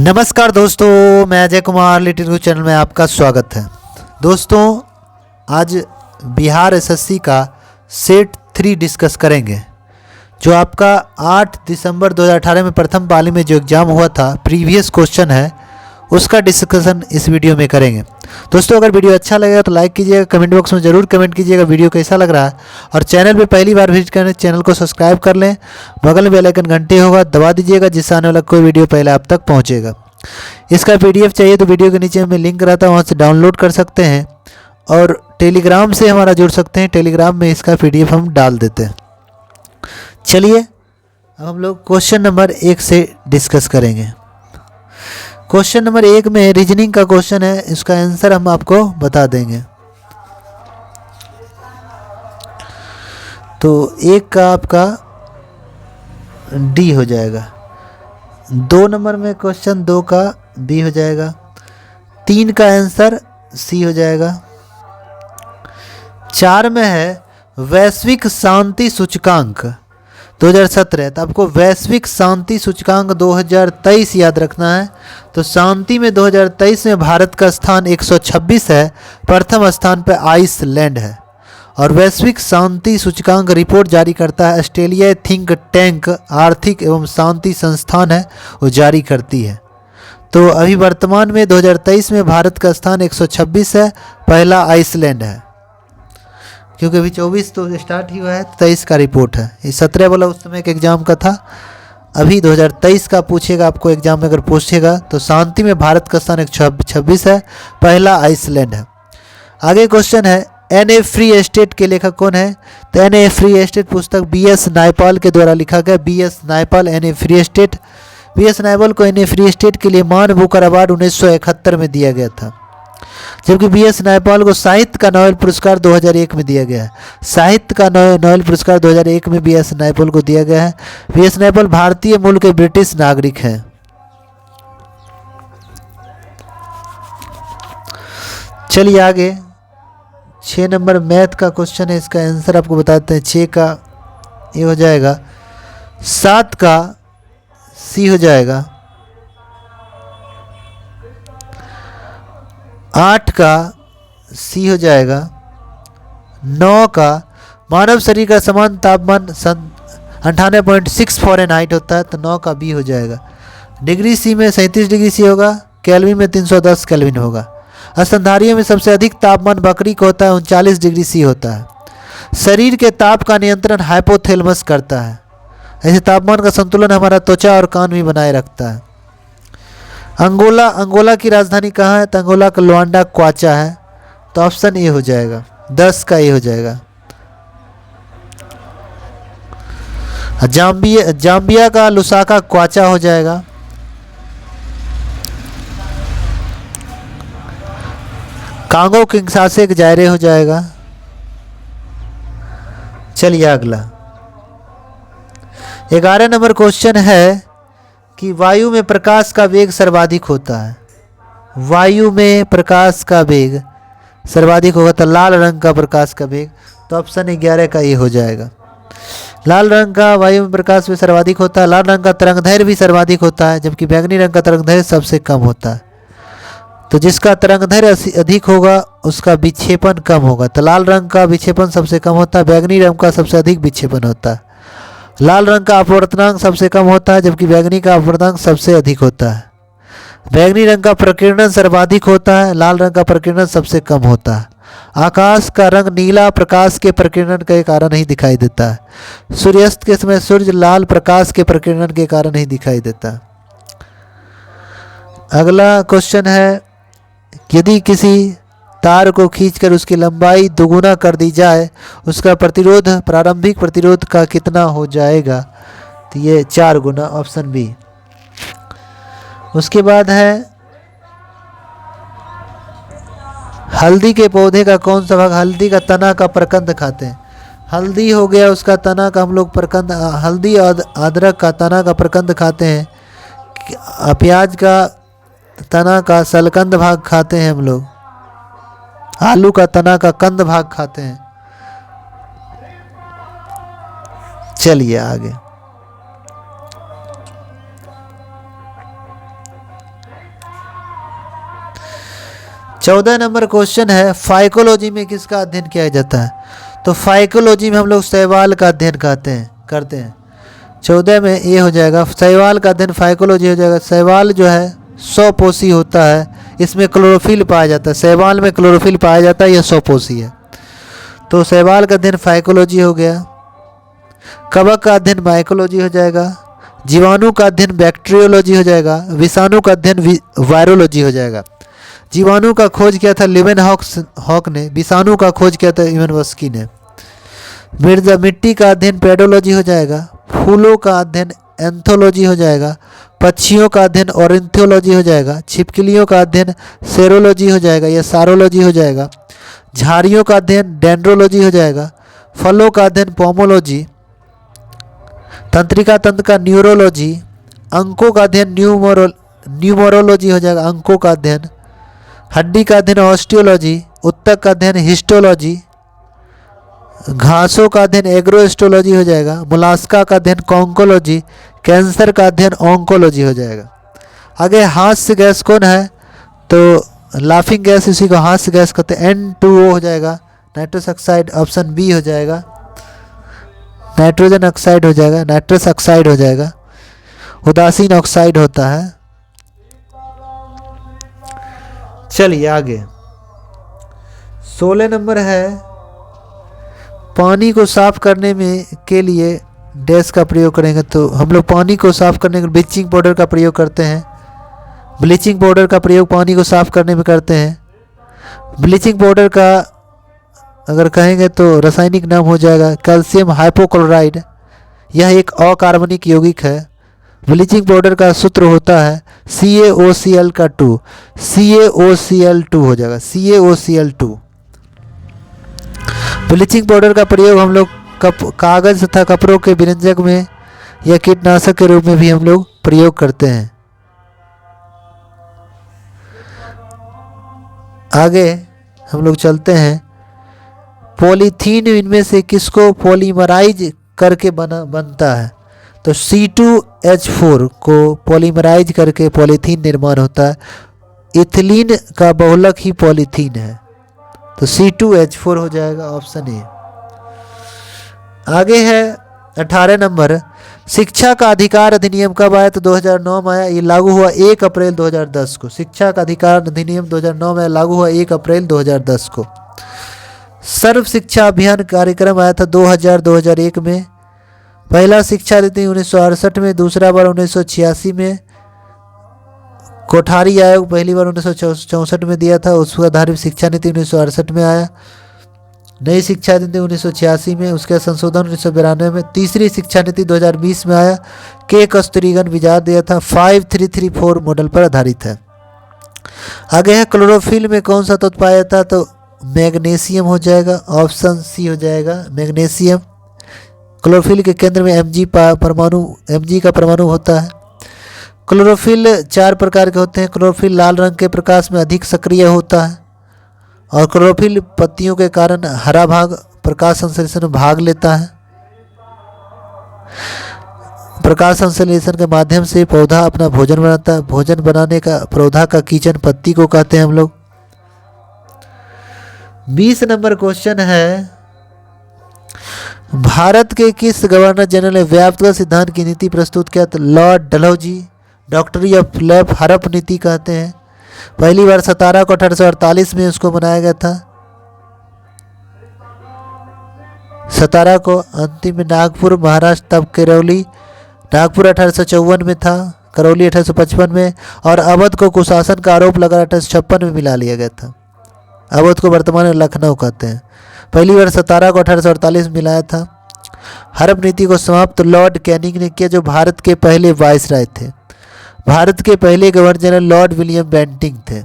नमस्कार दोस्तों, मैं अजय कुमार लिटिल गुरु चैनल में आपका स्वागत है। दोस्तों, आज बिहार एसएससी का सेट 3 डिस्कस करेंगे। जो आपका 8 दिसंबर 2018 में प्रथम पाली में जो एग्ज़ाम हुआ था, प्रीवियस क्वेश्चन है, उसका डिस्कशन इस वीडियो में करेंगे। दोस्तों, अगर वीडियो अच्छा लगेगा तो लाइक कीजिएगा, कमेंट बॉक्स में ज़रूर कमेंट कीजिएगा वीडियो कैसा लग रहा है। और चैनल पे पहली बार विजिट करें चैनल को सब्सक्राइब कर लें, बगल में बेल आइकन घंटे होगा दबा दीजिएगा, जिससे आने वाला कोई वीडियो पहले आप तक पहुंचेगा। इसका पीडीएफ चाहिए तो वीडियो के नीचे में लिंक रहता है, वहाँ से डाउनलोड कर सकते हैं। और टेलीग्राम से हमारा जुड़ सकते हैं, टेलीग्राम में इसका पीडीएफ हम डाल देते हैं। चलिए अब हम लोग क्वेश्चन नंबर 1 से डिस्कस करेंगे। क्वेश्चन नंबर 1 में रीजनिंग का क्वेश्चन है, इसका आंसर हम आपको बता देंगे। तो 1 का आपका डी हो जाएगा, 2 नंबर में क्वेश्चन 2 का बी हो जाएगा, 3 का आंसर सी हो जाएगा। 4 में है वैश्विक शांति सूचकांक 2017, तो आपको वैश्विक शांति सूचकांक 2023 याद रखना है। तो शांति में 2023 में भारत का स्थान 126 है, प्रथम स्थान पर आइसलैंड है। और वैश्विक शांति सूचकांक रिपोर्ट जारी करता है ऑस्ट्रेलिया थिंक टैंक आर्थिक एवं शांति संस्थान है, वो जारी करती है। तो अभी वर्तमान में 2023 में भारत का स्थान 126 है, पहला आइसलैंड है, क्योंकि अभी 24 तो स्टार्ट ही हुआ है, 23 का रिपोर्ट है। ये 17 वाला उस समय के एग्जाम का था, अभी 2023 का पूछेगा आपको एग्जाम में, अगर पूछेगा तो शांति में भारत का स्थान 126 है, पहला आइसलैंड है। आगे क्वेश्चन है एन.ए. फ्री एस्टेट के लेखक कौन है? तो एन.ए. फ्री एस्टेट पुस्तक बी.एस. नायपाल के द्वारा लिखा गया। VS. Naipaul in a. Free state. VS. Naipaul को एन.ए. फ्री एस्टेट के लिए मान बुकर अवार्ड 1971 में दिया गया था, जबकि बी.एस. नायपाल को साहित्य का नोबेल पुरस्कार 2001 में दिया गया है। साहित्य का नोबेल पुरस्कार 2001 में बी.एस. नायपाल को दिया गया है। बी.एस. नायपाल भारतीय मूल के ब्रिटिश नागरिक हैं। चलिए आगे 6 नंबर मैथ का क्वेश्चन है, इसका आंसर आपको बताते हैं। 6 का ये हो जाएगा, 7 का सी हो जाएगा, 8 का सी हो जाएगा, 9 का मानव शरीर का समान तापमान 98.6 फ़ारेनहाइट होता है, तो 9 का बी हो जाएगा। डिग्री सी में 37 डिग्री सी होगा, केल्विन में 310 केल्विन होगा। स्तनधारियों में सबसे अधिक तापमान बकरी को होता है, 39 डिग्री सी होता है। शरीर के ताप का नियंत्रण हाइपोथैलेमस करता है। ऐसे तापमान का संतुलन हमारा त्वचा और कान भी बनाए रखता है। अंगोला की राजधानी कहाँ है? तो अंगोला का लुआंडा क्वाचा है, तो ऑप्शन ए हो जाएगा, 10 का ए हो जाएगा। जाम्बिया का लुसाका क्वाचा हो जाएगा। कांगो किंशासा जायरे हो जाएगा। चलिए अगला 11 नंबर क्वेश्चन है कि वायु में प्रकाश का वेग सर्वाधिक होता है। वायु में प्रकाश का वेग सर्वाधिक होगा, तो लाल रंग का प्रकाश का वेग, तो ऑप्शन 11 का ये हो जाएगा। लाल रंग का वायु में प्रकाश में सर्वाधिक होता है। लाल रंग का तरंगदैर्घ्य भी सर्वाधिक होता है, जबकि बैंगनी रंग का तरंगदैर्घ्य सबसे कम होता है। तो जिसका तरंगदैर्घ्य अधिक होगा उसका विक्षेपण कम होगा। तो लाल रंग का विक्षेपण सबसे कम होता है, बैंगनी रंग का सबसे अधिक विक्षेपण होता है। लाल रंग का अपवर्तनांक सबसे कम होता है, जबकि बैंगनी का अपवर्तनांक सबसे अधिक होता है। बैंगनी रंग का प्रकीर्णन सर्वाधिक होता है, लाल रंग का प्रकीर्णन सबसे कम होता है। आकाश का रंग नीला प्रकाश के प्रकीर्णन के कारण ही दिखाई देता है। सूर्यास्त के समय सूर्य लाल प्रकाश के प्रकीर्णन के कारण ही दिखाई देता है। अगला क्वेश्चन है, यदि किसी तार को खींचकर उसकी लंबाई दोगुना कर दी जाए, उसका प्रतिरोध प्रारंभिक प्रतिरोध का कितना हो जाएगा? तो ये 4 गुना, ऑप्शन बी। उसके बाद है हल्दी के पौधे का कौन सा भाग हल्दी का तना का प्रकंद खाते हैं? हल्दी हो गया उसका तना का हम लोग प्रकंद, हल्दी और अदरक का तना का प्रकंद खाते हैं। प्याज का तना का सलकंद भाग खाते हैं हम लोग। आलू का तना का कंद भाग खाते हैं। चलिए आगे 14 नंबर क्वेश्चन है, फाइकोलॉजी में किसका अध्ययन किया जाता है? तो फाइकोलॉजी में हम लोग शैवाल का अध्ययन करते हैं। 14 में ये हो जाएगा, शैवाल का अध्ययन फाइकोलॉजी हो जाएगा। शैवाल जो है 100 पोषी होता है, इसमें क्लोरोफिल पाया जाता है। शैवाल में क्लोरोफिल पाया जाता है, यह 100 पोषी है। तो शैवाल का अध्ययन फाइकोलॉजी हो गया। कवक का अध्ययन माइकोलॉजी हो जाएगा। जीवाणु का अध्ययन बैक्टीरियोलॉजी हो जाएगा। विषाणु का अध्ययन वायरोलॉजी हो जाएगा। जीवाणु का खोज किया था लिवेनहॉक ने, विषाणु का खोज किया था इवानोव्स्की ने। मिट्टी का अध्ययन पेडोलॉजी हो जाएगा। फूलों का अध्ययन एंथोलॉजी हो जाएगा। पक्षियों का अध्ययन ऑर्निथोलॉजी हो जाएगा। छिपकलियों का अध्ययन सेरोलॉजी हो जाएगा या सारोलॉजी हो जाएगा। झाड़ियों का अध्ययन डेंड्रोलॉजी हो जाएगा। फलों का अध्ययन पोमोलॉजी। तंत्रिका तंत्र का न्यूरोलॉजी। अंकों का अध्ययन न्यूमरोलॉजी हो जाएगा, अंकों का अध्ययन। हड्डी का अध्ययन ऑस्टियोलॉजी। उत्तक का अध्ययन हिस्टोलॉजी। घासों का अध्ययन एग्रोहिस्टोलॉजी हो जाएगा। मोलास्का का अध्ययन कॉन्कोलॉजी। कैंसर का अध्ययन ऑन्कोलॉजी हो जाएगा। आगे हास्य गैस कौन है? तो लाफिंग गैस, इसी को हास्य गैस कहते हैं। N2O हो जाएगा, नाइट्रस ऑक्साइड, ऑप्शन बी हो जाएगा। नाइट्रोजन ऑक्साइड हो जाएगा, नाइट्रस ऑक्साइड हो जाएगा, उदासीन ऑक्साइड होता है। चलिए आगे 16 नंबर है, पानी को साफ करने में के लिए डैश का प्रयोग करेंगे। तो हम लोग पानी को साफ करने के लिए ब्लीचिंग पाउडर का प्रयोग करते हैं। ब्लीचिंग पाउडर का प्रयोग पानी को साफ करने में करते हैं। ब्लीचिंग पाउडर का अगर कहेंगे तो रासायनिक नाम हो जाएगा कैल्शियम हाइपोक्लोराइड। यह एक अकार्बनिक यौगिक है। ब्लीचिंग पाउडर का सूत्र होता है CaOCl का 2, CaOCl2 हो जाएगा, CaOCl2। ब्लीचिंग पाउडर का प्रयोग हम लोग कागज तथा कपड़ों के विरंजक में या कीटनाशक के रूप में भी हम लोग प्रयोग करते हैं। आगे हम लोग चलते हैं, पॉलीथीन इनमें से किसको पॉलीमराइज करके बनता है? तो C2H4 को पॉलीमराइज करके पॉलीथीन निर्माण होता है। इथिलीन का बहुलक ही पॉलीथीन है, तो C2H4 हो जाएगा, ऑप्शन ए। आगे है 18 नंबर, शिक्षा का अधिकार अधिनियम कब आया? तो 2009 में आया। ये लागू हुआ 1 अप्रैल 2010 को। शिक्षा का अधिकार अधिनियम 2009 में लागू हुआ 1 अप्रैल 2010 को। सर्व शिक्षा अभियान कार्यक्रम आया था 2001 में। पहला शिक्षा नीति 1968 में, दूसरा बार 1986 में। कोठारी आयोग पहली बार 1964 में दिया था, उस पर आधारित शिक्षा नीति 1968 में आया। नई शिक्षा नीति 1986 में, उसका संशोधन 1992 में। तीसरी शिक्षा नीति 2020 में आया, के कस्तूरीरंगन विचार दिया था, 5334 मॉडल पर आधारित है। आगे है क्लोरोफिल में कौन सा तत्व पाया था? तो मैग्नीशियम हो जाएगा, ऑप्शन सी हो जाएगा, मैग्नीशियम। क्लोरोफिल के केंद्र में Mg का परमाणु होता है। क्लोरोफिल 4 प्रकार के होते हैं। क्लोरोफिल लाल रंग के प्रकाश में अधिक सक्रिय होता है, और क्लोरोफिल पत्तियों के कारण हरा भाग प्रकाश संश्लेषण में भाग लेता है। प्रकाश संश्लेषण के माध्यम से पौधा अपना भोजन बनाता है। भोजन बनाने का पौधा का किचन पत्ती को कहते हैं हम लोग। 20 नंबर क्वेश्चन है, भारत के किस गवर्नर जनरल ने व्यापक सिद्धांत की नीति प्रस्तुत किया? तो लॉर्ड डलहौजी, डॉक्टरी ऑफ लैब हड़प नीति कहते हैं। पहली बार 17 को 1848 में उसको बनाया गया था। 17 को, अंतिम में नागपुर महाराष्ट्र, तब करौली। नागपुर 1854 में था, करौली 1855 में, और अवध को कुशासन का आरोप लगा 1856 में मिला लिया गया था। अवध को वर्तमान में लखनऊ कहते हैं। पहली बार 17 को 1848 में मिलाया था। हड़प नीति को समाप्त लॉर्ड कैनिंग ने किया, जो भारत के पहले वायसराय थे। भारत के पहले governor general lord William Bentinck थे।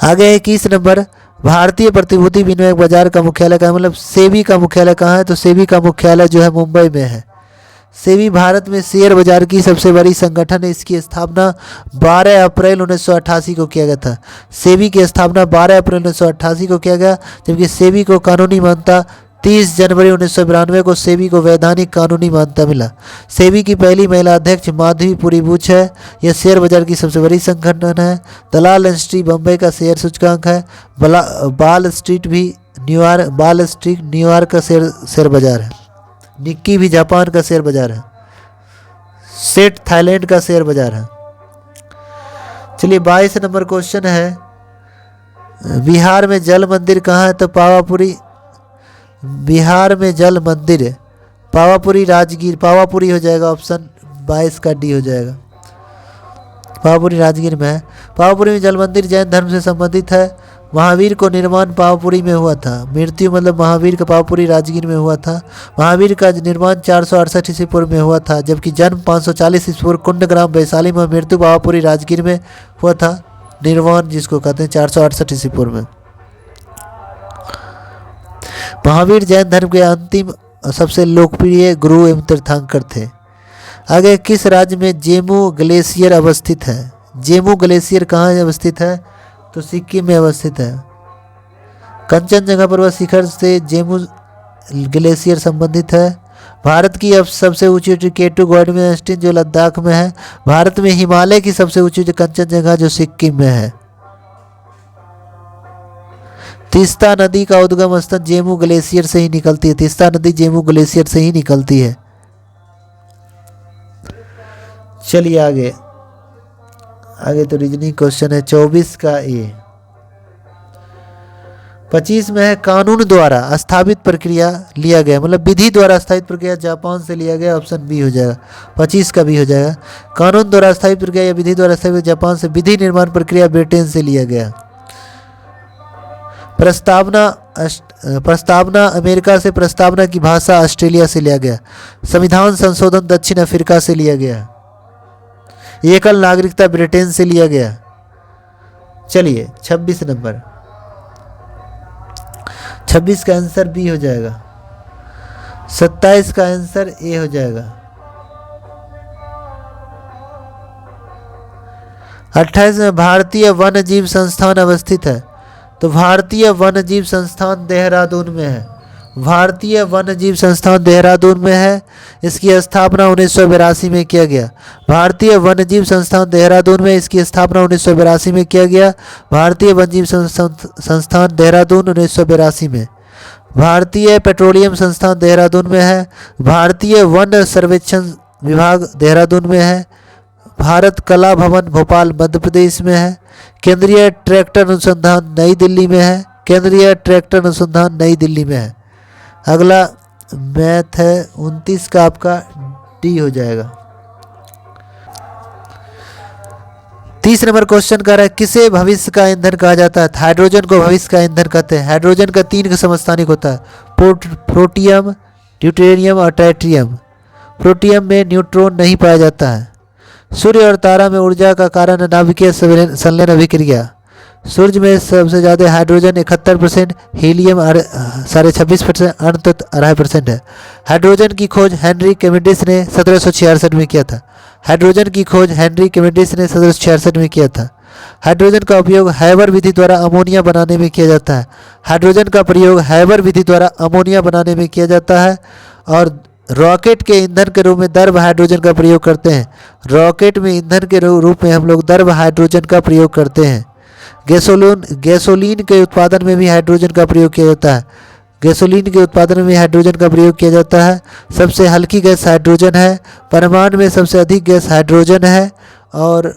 आगे है 21 नंबर, भारतीय प्रतिभूति विनिमय बाजार का मुख्यालय कहाँ, मतलब सेबी का मुख्यालय कहाँ है? तो सेबी का मुख्यालय जो है मुंबई में है। सेबी भारत में शेयर बाजार की सबसे बड़ी संगठन है। इसकी स्थापना 12 अप्रैल 1988 को किया गया था। सेबी की स्थापना 12 अप्रैल 1988 को किया गया, जबकि सेबी को कानूनी मान्यता 30 जनवरी 1992 को सेबी को वैधानिक कानूनी मान्यता मिला। सेबी की पहली महिला अध्यक्ष माधवी पुरी बुच है। यह शेयर बाजार की सबसे बड़ी संगठन है। दलाल इंडस्ट्री बम्बई का शेयर सूचकांक है। बाल स्ट्रीट न्यूयॉर्क का शेयर बाजार है। निक्की भी जापान का शेयर बाजार है। सेट थाईलैंड का शेयर बाजार है। चलिए 22 नंबर क्वेश्चन है, बिहार में जल मंदिर कहाँ है? तो पावापुरी, बिहार में जल मंदिर पावापुरी राजगीर, पावापुरी हो जाएगा, ऑप्शन 22 का डी हो जाएगा। पावापुरी राजगीर में है। पावापुरी में जल मंदिर जैन धर्म से संबंधित है। महावीर को निर्माण पावापुरी में हुआ था। मृत्यु मतलब महावीर का पावापुरी राजगीर में हुआ था। महावीर का निर्माण 468 ईस्वी पूर्व में हुआ था, जबकि जन्म 540 ईस्वी पूर्व कुंडग्राम वैशाली में, मृत्यु पावापुरी राजगीर में हुआ था। निर्वाण जिसको कहते हैं 468 ईस्वी पूर्व में। महावीर जैन धर्म के अंतिम सबसे लोकप्रिय गुरु एवं तीर्थंकर थे। आगे किस राज्य में जेमू ग्लेशियर अवस्थित है? जेमू ग्लेशियर कहाँ अवस्थित है? तो सिक्किम में अवस्थित है। कंचनजंगा पर्वत शिखर से जेमू ग्लेशियर संबंधित है। भारत की अब सबसे ऊंची चोटी K2 गॉडमेस्टिन जो लद्दाख में है। भारत में हिमालय की सबसे ऊंची कंचनजंगा जो सिक्किम में है। तीस्ता नदी का उद्गम स्थल जेमू ग्लेशियर से ही निकलती है। तीस्ता नदी जेमू ग्लेशियर से ही निकलती है। चलिए आगे तो रीजनिंग क्वेश्चन है 24 का ए। 25 में है, कानून द्वारा स्थापित प्रक्रिया लिया गया, मतलब विधि द्वारा स्थापित प्रक्रिया जापान से लिया गया, ऑप्शन बी हो जाएगा। 25 का बी हो जाएगा। कानून द्वारा स्थापित प्रक्रिया या विधि द्वारा स्थापित जापान से, विधि निर्माण प्रक्रिया ब्रिटेन से लिया गया। प्रस्तावना अमेरिका से, प्रस्तावना की भाषा ऑस्ट्रेलिया से लिया गया। संविधान संशोधन दक्षिण अफ्रीका से लिया गया। एकल नागरिकता ब्रिटेन से लिया गया। चलिए 26 नंबर, 26 का आंसर बी हो जाएगा। 27 का आंसर ए हो जाएगा। 28 में भारतीय वन्य जीव संस्थान अवस्थित है। तो भारतीय वन्य जीव संस्थान देहरादून में है। भारतीय वन्य जीव संस्थान देहरादून में है। इसकी स्थापना 1982 में किया गया। भारतीय वन्य जीव संस्थान देहरादून में, इसकी स्थापना 1982 में किया गया। भारतीय वन्य जीव संस्थान देहरादून 1982 में। भारतीय पेट्रोलियम संस्थान देहरादून में है। भारतीय वन सर्वेक्षण विभाग देहरादून में है। भारत कला भवन भोपाल मध्य प्रदेश में है। केंद्रीय ट्रैक्टर अनुसंधान नई दिल्ली में है। केंद्रीय ट्रैक्टर अनुसंधान नई दिल्ली में है। अगला मैथ है 29 का, आपका डी हो जाएगा। 30 नंबर क्वेश्चन कर रहा है, किसे भविष्य का ईंधन कहा जाता है? हाइड्रोजन को भविष्य का ईंधन कहते हैं। हाइड्रोजन का 3 समस्थानिक होता है, प्रोटियम, ड्यूटेरियम और ट्राइटियम। प्रोटियम में न्यूट्रॉन नहीं पाया जाता है। सूर्य और तारा में ऊर्जा का कारण है नाभिकीय संलयन अभिक्रिया। सूर्य में सबसे ज़्यादा हाइड्रोजन 71%, हीलियम 26.5%, अर्थ 2.5% है। हाइड्रोजन की खोज हेनरी कैवेंडिश ने 1766 में किया था। हाइड्रोजन की खोज हेनरी कैवेंडिश ने 1766 में किया था। हाइड्रोजन का उपयोग हैबर विधि द्वारा अमोनिया बनाने में किया जाता है। हाइड्रोजन का प्रयोग हैबर विधि द्वारा अमोनिया बनाने में किया जाता है। और रॉकेट के ईंधन के रूप में द्रव हाइड्रोजन का प्रयोग करते हैं। रॉकेट में ईंधन के रूप में हम लोग द्रव हाइड्रोजन का प्रयोग करते हैं। गैसोलीन के उत्पादन में भी हाइड्रोजन का प्रयोग किया जाता है। गैसोलीन के उत्पादन में हाइड्रोजन का प्रयोग किया जाता है। सबसे हल्की गैस हाइड्रोजन है। परमाणु में सबसे अधिक गैस हाइड्रोजन है। और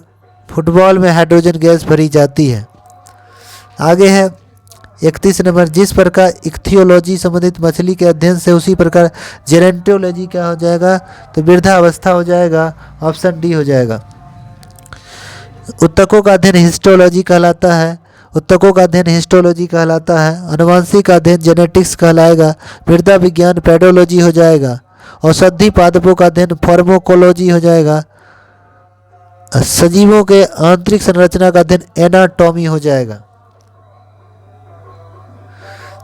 फुटबॉल में हाइड्रोजन गैस भरी जाती है। आगे है 31 नंबर, जिस प्रकार इक्थियोलॉजी संबंधित मछली के अध्ययन से उसी प्रकार जेरेंटोलॉजी क्या हो जाएगा? तो वृद्धावस्था हो जाएगा, ऑप्शन डी हो जाएगा। उत्तकों का अध्ययन हिस्टोलॉजी कहलाता है। उत्तकों का अध्ययन हिस्टोलॉजी कहलाता है। अनुवांशिक का अध्ययन जेनेटिक्स कहलाएगा। मृदा विज्ञान पेडोलॉजी हो जाएगा। औषधि पादपों का अध्ययन फार्माकोलॉजी हो जाएगा। सजीवों के आंतरिक संरचना का अध्ययन एनाटॉमी हो जाएगा।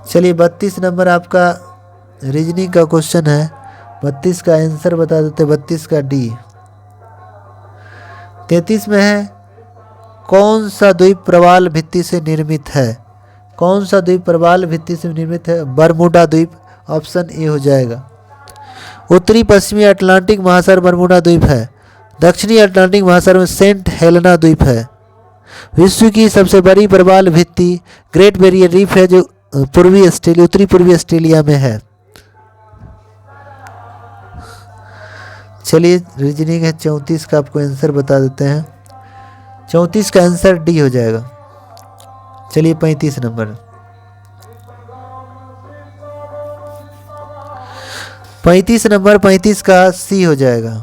चलिए 32 नंबर आपका रीजनिंग का क्वेश्चन है। 32 का आंसर बता देते, 32 का डी। 33 में है, कौन सा द्वीप प्रवाल भित्ति से निर्मित है? कौन सा द्वीप प्रवाल भित्ति से निर्मित है? बरमूडा द्वीप, ऑप्शन ए हो जाएगा। उत्तरी पश्चिमी अटलांटिक महासागर बरमूडा द्वीप है। दक्षिणी अटलांटिक महासागर में सेंट हेलेना द्वीप है। विश्व की सबसे बड़ी प्रवाल भित्ति ग्रेट बैरियर रीफ है, जो उत्तरी पूर्वी ऑस्ट्रेलिया में है। चलिए रीजनिंग है 34 का, आपको आंसर बता देते हैं। 34 का आंसर डी हो जाएगा। चलिए 35 नंबर। 35 नंबर 35 का सी हो जाएगा।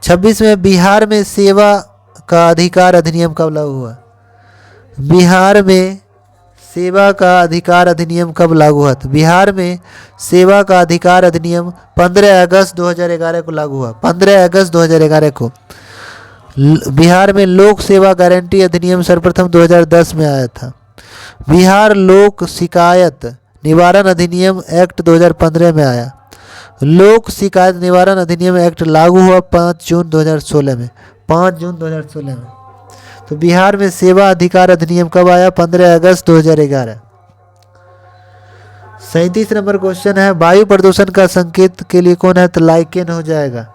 26 में बिहार में सेवा का अधिकार अधिनियम कब लागू हुआ? बिहार में सेवा का अधिकार अधिनियम कब लागू हुआ? तो बिहार में सेवा का अधिकार अधिनियम 15 अगस्त 2011 को लागू हुआ। 15 अगस्त 2011 को बिहार में लोक सेवा गारंटी अधिनियम सर्वप्रथम 2010 में आया था। बिहार लोक शिकायत निवारण अधिनियम एक्ट 2015 में आया। लोक शिकायत निवारण अधिनियम एक्ट लागू हुआ 5 जून 2016 में। 5 जून 2016 में। तो बिहार में सेवा अधिकार अधिनियम कब आया? 15 अगस्त 2011। 37 नंबर क्वेश्चन है, वायु प्रदूषण का संकेत के लिए कौन है? तो लाइकेन हो जाएगा।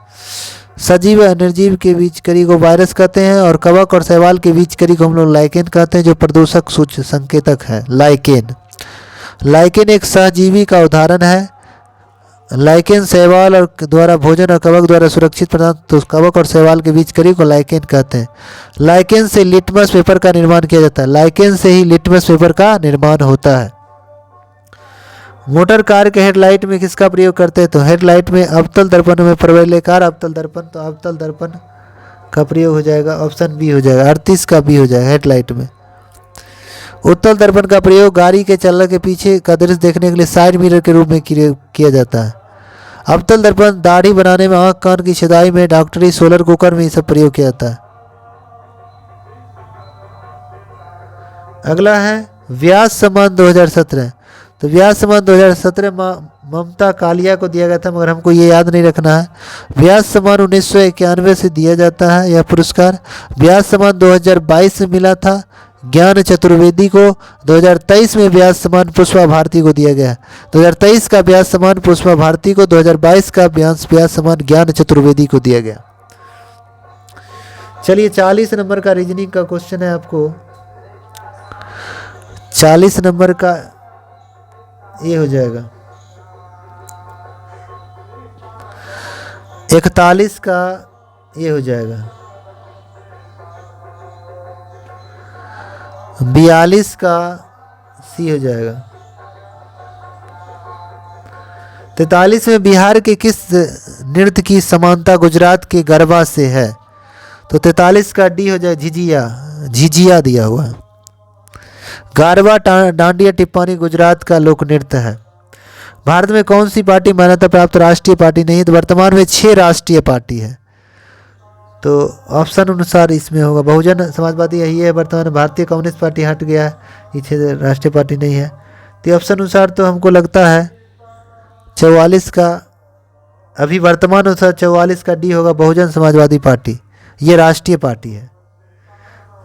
सजीव और निर्जीव के बीच कड़ी को वायरस कहते हैं, और कवक और शैवाल के बीच कड़ी को हम लोग लाइकेन कहते हैं, जो प्रदूषक सूच संकेतक है लाइकेन। लाइकेन एक सहजीवी का उदाहरण है। लाइकेन शैवाल और द्वारा भोजन और कवक द्वारा सुरक्षित पदार्थ, तो कवक और शैवाल के बीच कड़ी को लाइकेन कहते हैं। लाइकेन से लिटमस पेपर का निर्माण किया जाता है। लाइकेन से ही लिटमस पेपर का निर्माण होता है। मोटर कार के हेडलाइट में किसका प्रयोग करते हैं? तो हेडलाइट में अवतल दर्पण में प्रवैल्यकार अवतल दर्पण, तो अवतल दर्पण का प्रयोग हो जाएगा। ऑप्शन बी हो जाएगा। 38 का बी हो जाएगा हेडलाइट में। उत्तल दर्पण का प्रयोग गाड़ी के चलने के पीछे का दृश्य देखने के लिए साइड मिरर के रूप में किया जाता है। अवतल दर्पण दाढ़ी बनाने में, आंख कान की खुदाई में, डॉक्टरी, सोलर कुकर में ये सब प्रयोग किया जाता है। अगला है व्यास सम्मान 2017। तो व्यास सम्मान 2017 ममता कालिया को दिया गया था, मगर हमको ये याद नहीं रखना है। व्यास सम्मान 1991 से दिया जाता है यह पुरस्कार। व्यास सम्मान 2022 में मिला था ज्ञान चतुर्वेदी को। 2023 में व्यास सम्मान पुष्पा भारती को दिया गया। 2023 का व्यास सम्मान पुष्पा भारती को, 2022 का व्यास सम्मान ज्ञान चतुर्वेदी को दिया गया। चलिए 40 नंबर का रीजनिंग का क्वेश्चन है आपको। 40 नंबर का ये हो जाएगा। 41 का ये हो जाएगा। 42 का सी हो जाएगा। 43 में बिहार के किस नृत्य की समानता गुजरात के गरबा से है? तो 43 का डी हो जाए झिझिया। झिझिया दिया हुआ है। गरबा डांडिया टिप्पानी गुजरात का लोक नृत्य है। भारत में कौन सी पार्टी मान्यता प्राप्त राष्ट्रीय पार्टी नहीं है? तो वर्तमान में 6 राष्ट्रीय पार्टी है। तो ऑप्शन अनुसार इसमें होगा बहुजन समाजवादी यही है वर्तमान में। भारतीय कम्युनिस्ट पार्टी हट गया है, ये 6 राष्ट्रीय पार्टी नहीं है। तो ऑप्शन अनुसार तो हमको लगता है 44 का, अभी वर्तमान अनुसार 44 का डी होगा बहुजन समाजवादी पार्टी। ये राष्ट्रीय पार्टी है।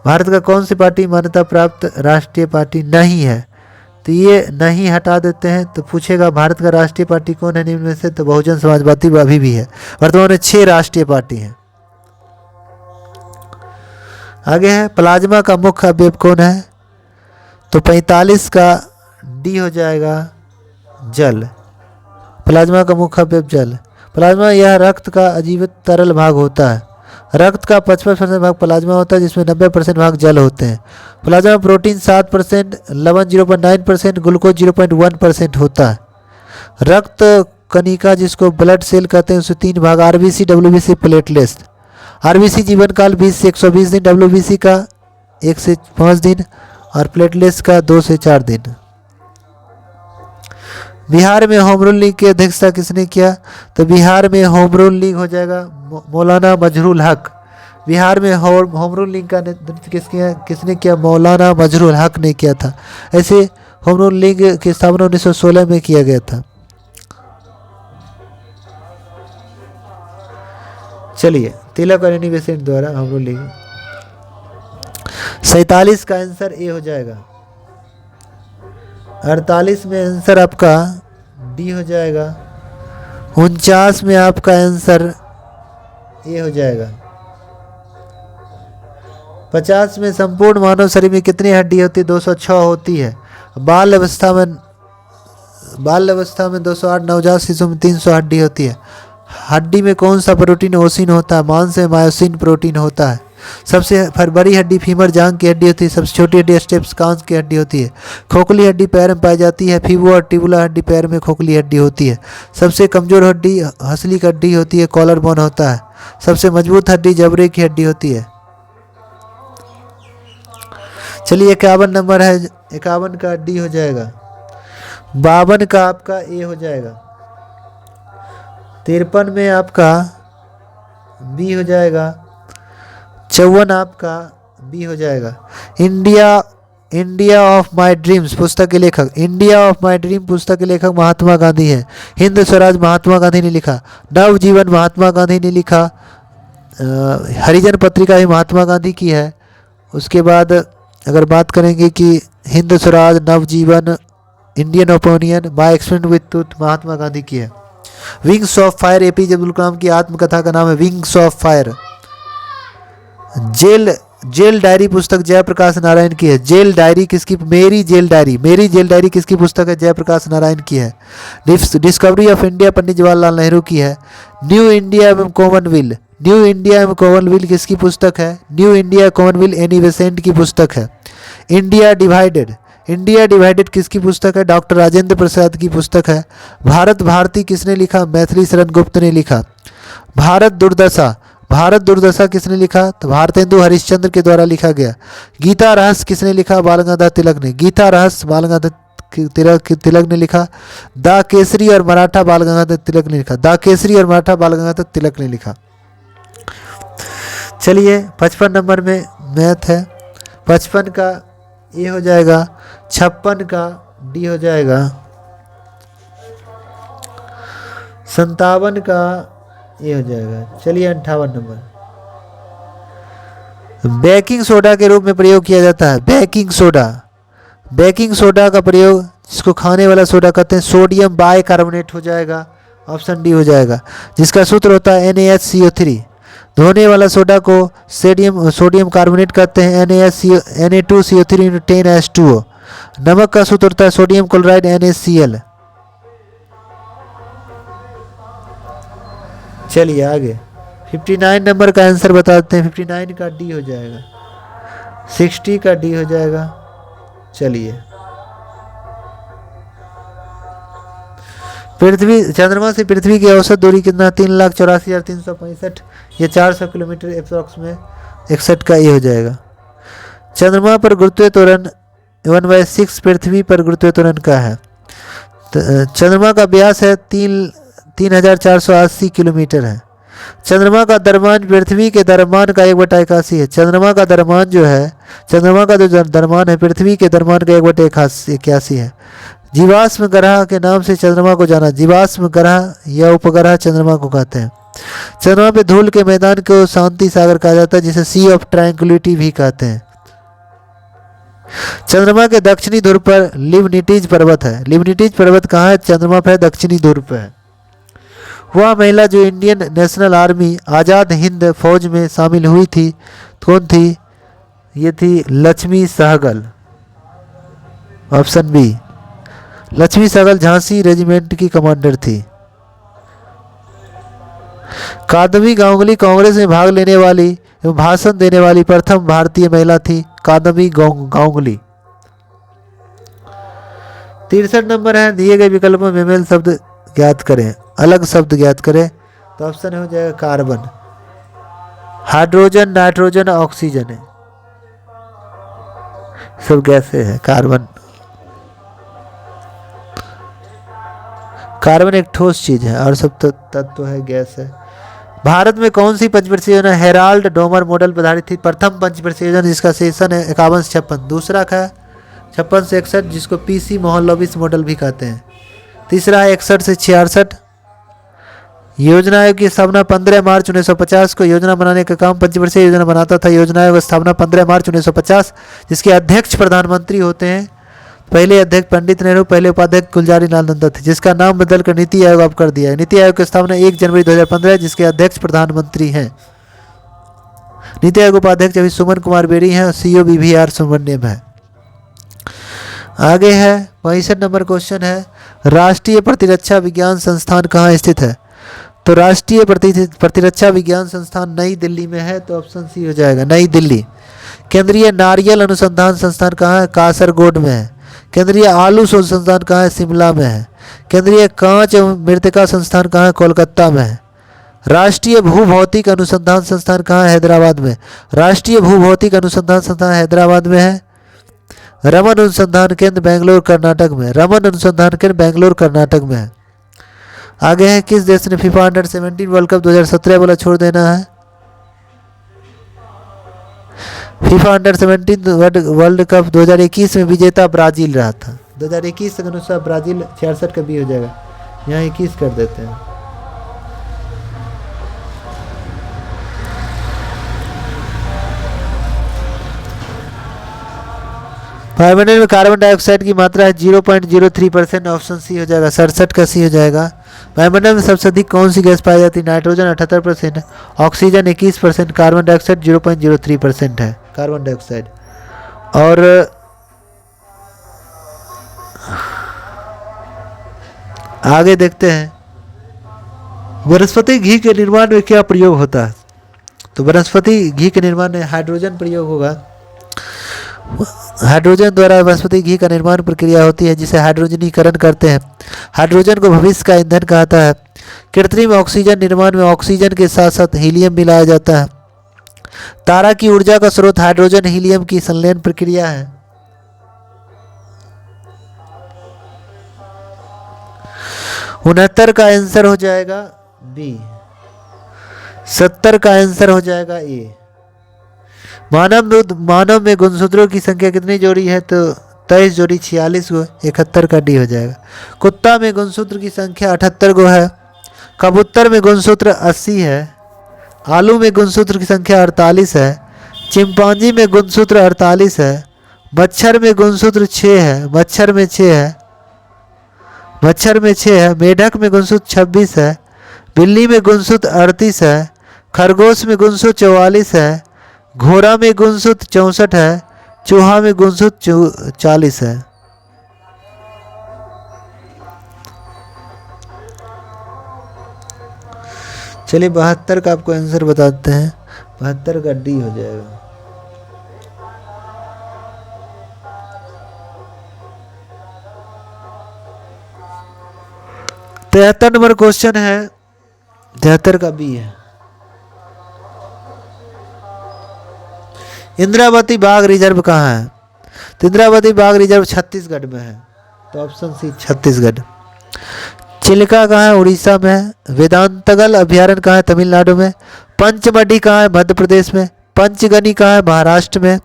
भारत का कौन सी पार्टी मान्यता प्राप्त राष्ट्रीय पार्टी नहीं है? तो ये नहीं हटा देते हैं। तो पूछेगा भारत का राष्ट्रीय पार्टी कौन है निम्न में से? तो बहुजन समाजवादी अभी भी है। वर्तमान में 6 राष्ट्रीय पार्टी हैं। आगे है प्लाज्मा का मुख्य अवयव कौन है? तो 45 का डी हो जाएगा जल। प्लाज्मा का मुख्य अवयव जल। प्लाज्मा यह रक्त का अजीवित तरल भाग होता है। रक्त का 55% भाग प्लाज्मा होता है, जिसमें 90% भाग जल होते हैं। प्लाज्मा में प्रोटीन 7%, लवण 0.9%, ग्लूकोज 0.1% होता है। रक्त कणिका जिसको ब्लड सेल कहते हैं उसमें 3 भाग, आरबीसी, डब्ल्यूबीसी, प्लेटलेट्स। आरबीसी जीवन काल 20 से 120 दिन, डब्ल्यूबीसी का 1 से 5 दिन और प्लेटलेट्स का 2 से 4 दिन। बिहार में होम रूल लीग की अध्यक्षता किसने किया? तो बिहार में होम रूल लीग हो जाएगा मौलाना मजहरूल हक। बिहार में होम रूल लीग का नेतृत्व किसने किया? मौलाना मजहरूल हक ने किया था। ऐसे होम रूल लीग की स्थापना 1916 में किया गया था। चलिए तिलक और एनी बेसेंट द्वारा होम रूल लीग। 47 का आंसर ए हो जाएगा। 48 में आंसर आपका डी हो जाएगा। 49 में आपका आंसर ए हो जाएगा। 50 में संपूर्ण मानव शरीर में कितनी हड्डी होती है? 206 होती है। बाल अवस्था में 208, नवजात शिशु में 300 हड्डी होती है। हड्डी में कौन सा प्रोटीन ओसिन होता है? मांस में मायोसिन प्रोटीन होता है। सबसे बड़ी हड्डी फीमर जांघ की हड्डी होती है। सबसे छोटी हड्डी स्टेप्स कांस की हड्डी होती है। खोखली हड्डी पैर में पाई जाती है। फीबो और टिबुला हड्डी पैर में खोखली हड्डी होती है। सबसे कमजोर हड्डी हंसली की हड्डी होती है, कॉलर बोन होता है। सबसे मजबूत हड्डी जबड़े की हड्डी होती है। चलिए 51 नंबर है, 51 का डी हो जाएगा। 52 का आपका ए हो जाएगा। 53 में आपका बी हो जाएगा। 54 आपका बी हो जाएगा। इंडिया ऑफ माई ड्रीम्स पुस्तक के लेखक, इंडिया ऑफ माई ड्रीम पुस्तक के लेखक महात्मा गांधी हैं। हिंद स्वराज महात्मा गांधी ने लिखा। नव जीवन महात्मा गांधी ने लिखा। हरिजन पत्रिका भी महात्मा गांधी की है। उसके बाद अगर बात करेंगे कि Hind Swaraj, Navajivan, Indian opinion, my experiment with truth Mahatma Gandhi की है। Wings of fire APJ Abdul Kalam की आत्मकथा का नाम है wings of fire. Jail diary पुस्तक जयप्रकाश नारायण की है। जेल डायरी किसकी? मेरी जेल डायरी किसकी पुस्तक है? जयप्रकाश नारायण की है। Discovery of India Pandit Jawaharlal Nehru की है। न्यू इंडिया एवं कॉमनवेल्थ किसकी पुस्तक है? New India Commonwealth Annie Besant की पुस्तक है। इंडिया डिवाइडेड किसकी पुस्तक है? डॉक्टर राजेंद्र प्रसाद की पुस्तक है। भारत भारती किसने लिखा? मैथिली शरण गुप्त ने लिखा। भारत दुर्दशा किसने लिखा? तो भारतेंदु हरिश्चंद्र के द्वारा लिखा गया। गीता रहस्य किसने लिखा? बाल गंगाधर तिलक ने। गीता रहस्य बाल गंगाधर तिलक ने लिखा। द केसरी और मराठा बाल गंगाधर तिलक ने लिखा। चलिए 55 नंबर में मैथ है। 55 का ए हो जाएगा। 56 का डी हो जाएगा। 57 का ए हो जाएगा। चलिए 58 नंबर। बेकिंग सोडा के रूप में प्रयोग किया जाता है। बेकिंग सोडा का प्रयोग, जिसको खाने वाला सोडा कहते हैं, सोडियम बाइकार्बोनेट हो जाएगा। ऑप्शन डी हो जाएगा। जिसका सूत्र होता है NaHCO3। धोने वाला सोडा को सोडियम कार्बोनेट कहते हैं, Na2CO3 10H2O। नमक का सूत्र होता है सोडियम क्लोराइड NaCl। चलिए आगे 59 नंबर का आंसर बताते हैं। 59 का डी हो जाएगा। 60 का डी हो जाएगा। चलिए चंद्रमा से पृथ्वी की औसत दूरी कितना? 3,84,365 या 400 किलोमीटर एप्रोक्स में 61 का ये हो जाएगा। चंद्रमा पर गुरुत्वीय त्वरण 1/6 पृथ्वी पर गुरुत्वीय त्वरण का है। चंद्रमा का व्यास है 3,480 किलोमीटर है। चंद्रमा का द्रव्यमान पृथ्वी के द्रव्यमान का 1/81 है। चंद्रमा का जो द्रव्यमान है पृथ्वी के द्रव्यमान का 1/81 है। जीवाश्म ग्रह के नाम से चंद्रमा को जाना। जीवाश्म ग्रह या उपग्रह चंद्रमा को कहते हैं। चंद्रमा पे धूल के मैदान को शांति सागर कहा जाता है, जिसे सी ऑफ ट्रैंक्विलिटी भी कहते हैं। चंद्रमा के दक्षिणी ध्रुव पर लिवनिटीज पर्वत है। लिवनिटीज पर्वत कहाँ है? चंद्रमा पर दक्षिणी ध्रुव पर है। वह महिला जो Indian National Army Azad Hind Fauj में शामिल हुई थी, कौन थी? ये थी Lakshmi Sahgal. Option B, Lakshmi Sahgal Jhansi regiment की कमांडर थी। कादम्बी गांगुली कांग्रेस में भाग लेने वाली एवं भाषण देने वाली प्रथम भारतीय महिला थी। कादम्बी गांगुली। 63 नंबर है। दिए गए विकल्पों में मेल शब्द ज्ञात करें, अलग शब्द ज्ञात करें। तो ऑप्शन हो जाएगा कार्बन, हाइड्रोजन, नाइट्रोजन, ऑक्सीजन है, सब गैसें हैं। कार्बन एक ठोस चीज है और सब तत्व है, गैस है। भारत में कौन सी पंचवर्षीय योजना हेराल्ड डोमर मॉडल पर आधारित थी? प्रथम पंचवर्षीय योजना जिसका सेशन है 51 से 56। दूसरा का 56 से 61 जिसको PC मोहनलविस मॉडल भी कहते हैं। तीसरा है 61 से 66। योजना आयोग की स्थापना 15 मार्च 1950 को। योजना बनाने का काम पंचवर्षीय योजना बनाता था। योजना आयोग की स्थापना 15 मार्च 1950, जिसके अध्यक्ष प्रधानमंत्री होते हैं। पहले अध्यक्ष पंडित नेहरू, पहले उपाध्यक्ष गुलजारी लाल नंदा थे, जिसका नाम बदलकर नीति आयोग अब कर दिया है। नीति आयोग की स्थापना 1 जनवरी 2015, जिसके अध्यक्ष प्रधानमंत्री हैं। नीति आयोग उपाध्यक्ष अभी सुमन कुमार बेरी हैं और सीईओ BVR सुब्रमण्यम है। आगे है 65 नंबर क्वेश्चन है, राष्ट्रीय प्रतिरक्षा विज्ञान संस्थान कहाँ स्थित है? तो राष्ट्रीय प्रतिरक्षा विज्ञान संस्थान नई दिल्ली में है, तो ऑप्शन सी हो जाएगा, नई दिल्ली। केंद्रीय नारियल अनुसंधान संस्थान कहाँ है? कासरगोड में है। केंद्रीय आलू शोध संस्थान कहाँ है? शिमला में है। केंद्रीय कांच एवं मृतिका संस्थान कहाँ है? कोलकाता में है। राष्ट्रीय भूभौतिक अनुसंधान संस्थान कहाँ है? हैदराबाद में। राष्ट्रीय भूभौतिक अनुसंधान संस्थान हैदराबाद में है। रमन अनुसंधान केंद्र बेंगलोर कर्नाटक में। रमन अनुसंधान केंद्र बेंगलोर कर्नाटक में है। आगे है, किस देश ने फीफा अंडर-17 वर्ल्ड कप 2017 वाला छोड़ देना है? फीफा अंडर-17 वर्ल्ड कप 2021 में विजेता ब्राजील रहा था। 2021 के अनुसार ब्राजील 66 का भी हो जाएगा, यहाँ 21 कर देते हैं। वायुमंडल में कार्बन डाइऑक्साइड की मात्रा है 0.03%, ऑप्शन सी हो जाएगा, 67 का सी हो जाएगा। वायुमंडल में सबसे अधिक कौन सी गैस पाई जाती है? नाइट्रोजन 78%, ऑक्सीजन 21%, कार्बन डाइऑक्साइड 0.03% है कार्बन डाइऑक्साइड। और आगे देखते हैं, वनस्पति घी के निर्माण में क्या प्रयोग होता है? तो वनस्पति घी के निर्माण में हाइड्रोजन प्रयोग होगा। हाइड्रोजन द्वारा वनस्पति घी का निर्माण प्रक्रिया होती है, जिसे हाइड्रोजनीकरण करते हैं। हाइड्रोजन को भविष्य का ईंधन कहता है। कृत्रिम ऑक्सीजन निर्माण में ऑक्सीजन के साथ साथ हीलियम मिलाया जाता है। तारा की ऊर्जा का स्रोत हाइड्रोजन हीलियम की संलयन प्रक्रिया है। उनहत्तर का आंसर हो जाएगा बी। 70 का आंसर हो जाएगा ए। मानव में गुणसूत्रों की संख्या कितनी जोड़ी है? तो 23 जोड़ी, 46 गो, 71 का डी हो जाएगा। कुत्ता में गुणसूत्र की संख्या 78 गो है। कबूतर में गुणसूत्र 80 है। आलू में गुणसूत्र की संख्या 48 है। चिंपांजी में गुणसूत्र 48 है। मच्छर में गुणसूत्र 6 है। मच्छर में 6 है। मेढक में गुणसूत्र 26 है। बिल्ली में गुणसूत्र 38 है। खरगोश में गुणसूत्र 44 है। घोड़ा में गुणसूत्र 64 है। चूहा में गुणसूत्र 40 है। चलिए 72 का आपको आंसर बताते हैं। 72 का डी हो जाएगा। तिहत्तर नंबर क्वेश्चन है, 73 का बी है। इंद्रावती बाघ रिजर्व कहाँ है? तो इंद्रावती बाघ रिजर्व छत्तीसगढ़ में है, तो ऑप्शन सी छत्तीसगढ़। चिल्का कहाँ है? उड़ीसा में है। वेदांतगल अभ्यारण्य कहाँ है? तमिलनाडु में। पंचमढ़ी कहाँ है? मध्य प्रदेश में। पंचगनी कहाँ है? महाराष्ट्र में।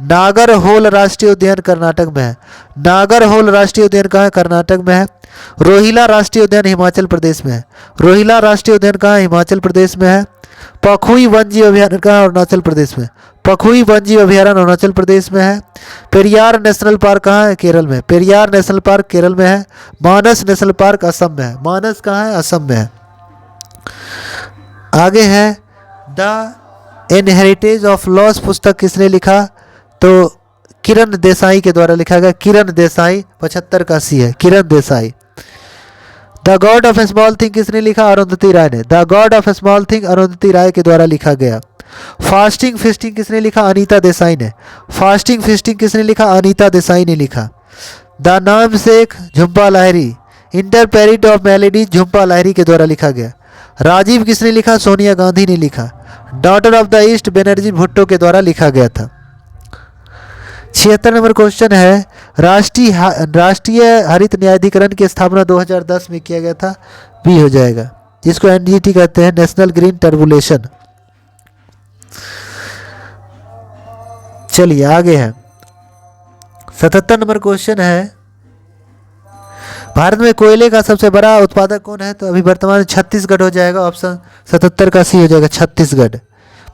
नागरहोल राष्ट्रीय उद्यान कर्नाटक में है। नागरहोल राष्ट्रीय उद्यान कहाँ है? कर्नाटक में है। रोहिला राष्ट्रीय उद्यान हिमाचल प्रदेश में है। रोहिला राष्ट्रीय उद्यान कहाँ है? हिमाचल प्रदेश में है। पखुई वन्यजीव अभ्यारण्य कहाँ है? अरुणाचल प्रदेश में। पखुई वन्यजीव अभ्यारण्य अरुणाचल प्रदेश में है। पेरियार नेशनल पार्क कहाँ है? केरल में। पेरियार नेशनल पार्क केरल में है। मानस नेशनल पार्क असम में है। मानस कहाँ है? असम में है। आगे है, द इनहेरिटेज ऑफ लॉस पुस्तक किसने लिखा? तो किरण देसाई के द्वारा लिखा गया। किरण देसाई, 75 का सी है, Kiran Desai. The god of small thing किसने लिखा? अरुंधति राय ने। The god of small thing Arundhati Roy के द्वारा लिखा गया। फास्टिंग फिस्टिंग किसने लिखा? अनीता देसाई ने। फास्टिंग फिस्टिंग किसने लिखा? अनीता देसाई ने लिखा। द नाम शेख झुम्पा लाहिरी, इंटरपेरिट ऑफ मेलेडीज झुम्पा लाहिरी के द्वारा लिखा गया। राजीव किसने लिखा? सोनिया गांधी ने लिखा। Daughter of the east Banerjee Bhutto के द्वारा लिखा गया था। 76 नंबर क्वेश्चन है, राष्ट्रीय हरित न्यायाधिकरण की स्थापना 2010 में किया गया था, बी हो जाएगा, जिसको एनजीटी कहते हैं, नेशनल ग्रीन ट्रिब्यूनल। चलिए आगे है, 77 नंबर क्वेश्चन है, भारत में कोयले का सबसे बड़ा उत्पादक कौन है? तो अभी वर्तमान छत्तीसगढ़ हो जाएगा, ऑप्शन 77 का सी हो जाएगा, छत्तीसगढ़।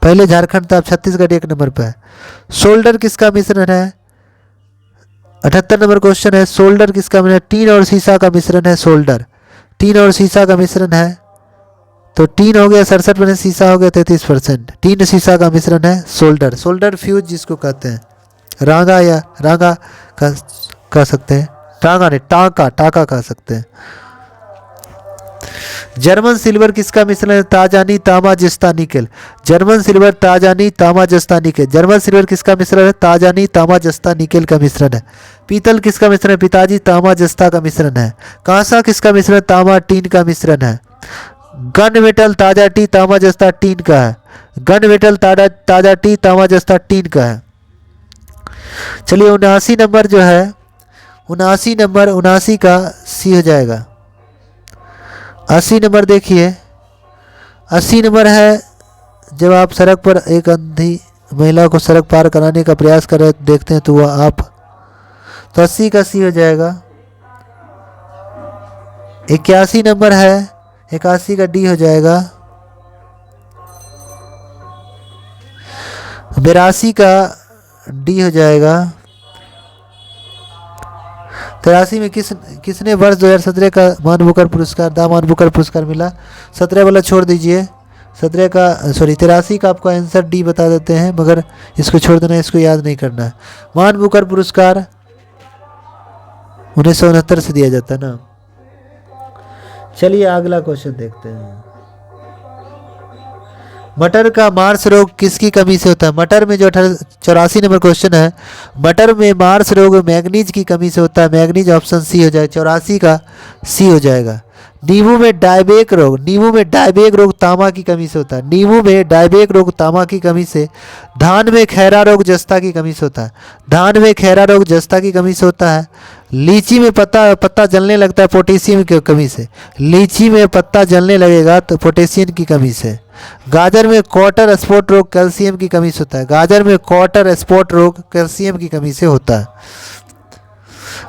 पहले झारखंड था, अब छत्तीसगढ़ 1 नंबर पर है। सोल्डर किसका मिश्रण है? 78 नंबर क्वेश्चन है, सोल्डर किसका मिश्रण? टीन और सीसा का मिश्रण है सोल्डर। टीन और सीसा का मिश्रण है, तो टीन हो गया 67%, सीसा हो गया 33%। टीन सीसा का मिश्रण है सोल्डर। सोल्डर फ्यूज जिसको कहते हैं, रांगा या रांगा कह सकते हैं, टांगा नहीं, टांका टाका कह सकते हैं। जर्मन सिल्वर किसका मिश्रण है? ताजानी, तामा, जस्ता, निकेल। जर्मन सिल्वर, ताजानी, तामा, जस्ता, निकेल। जर्मन सिल्वर किसका मिश्रण है? ताजानी, तामा, जस्ता, निकेल का मिश्रण है। पीतल किसका मिश्रण है? पिताजी, तामा, जस्ता का मिश्रण है। कांसा किसका मिश्रण? तामा, टीन का मिश्रण है। गन मेटल, ताजा टी, तामा, जस्ता, टीन का है। गन मेटल, ताजा टी, तामा, जस्ता, टीन का है। चलिए 79 नंबर जो है, 79 नंबर, 79 का सी हो जाएगा। 80 नंबर देखिए, 80 नंबर है, जब आप सड़क पर एक अंधी महिला को सड़क पार कराने का प्रयास कर रहे देखते हैं तो वह आप, तो 80 का सी हो जाएगा। 81 नंबर है, 81 का डी हो जाएगा। 82 का डी हो जाएगा। 83 में किसने वर्ष 2017 का मान बुकर पुरस्कार, दा मान बुकर पुरस्कार मिला? 17 वाला छोड़ दीजिए, 17 का सॉरी 83 का आपको आंसर डी बता देते हैं, मगर इसको छोड़ देना, इसको याद नहीं करना है। मान बुकर पुरस्कार 1969 से दिया जाता है ना। चलिए अगला क्वेश्चन देखते हैं। मटर का मार्स रोग किसकी कमी से होता है? मटर में जो 84 नंबर क्वेश्चन है, मटर में मार्स रोग मैग्नीज की कमी से होता है। मैग्नीज ऑप्शन सी हो जाएगा, 84 का सी हो जाएगा। नींबू में डायबेक रोग, नींबू में डायबेक रोग तांबा की कमी से होता है। नींबू में डायबेक रोग तांबा की कमी से। धान में खैरा रोग जस्ता की कमी से होता है। धान में खैरा रोग जस्ता की कमी से होता है। लीची में पत्ता जलने लगता है पोटेशियम की कमी से। लीची में पत्ता जलने लगेगा तो पोटेशियम की कमी से। गाजर में क्वार्टर स्पॉट रोग कैल्शियम की कमी से होता है। गाजर में क्वार्टर स्पॉट रोग कैल्शियम की कमी से होता है।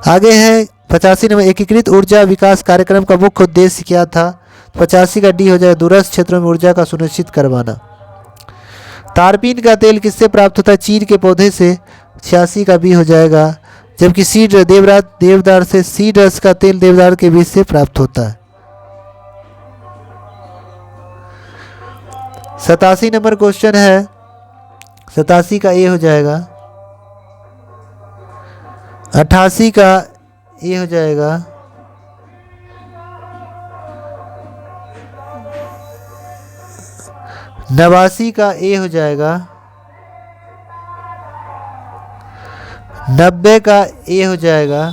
आगे है 85 नंबर, एकीकृत ऊर्जा विकास कार्यक्रम का मुख्य उद्देश्य क्या था? 85 का डी हो जाएगा, दूरस्थ क्षेत्रों में ऊर्जा का सुनिश्चित करवाना। तारपीन का तेल किससे प्राप्त होता है? चीन के पौधे से, 86 का बी हो जाएगा। जबकि सीड देवदार से, सीड रस का तेल देवदार के बीज से प्राप्त होता है। 87 नंबर क्वेश्चन है, 87 का ए हो जाएगा। 88 का ए हो जाएगा। 89 का ए हो जाएगा। 90 का ए हो जाएगा।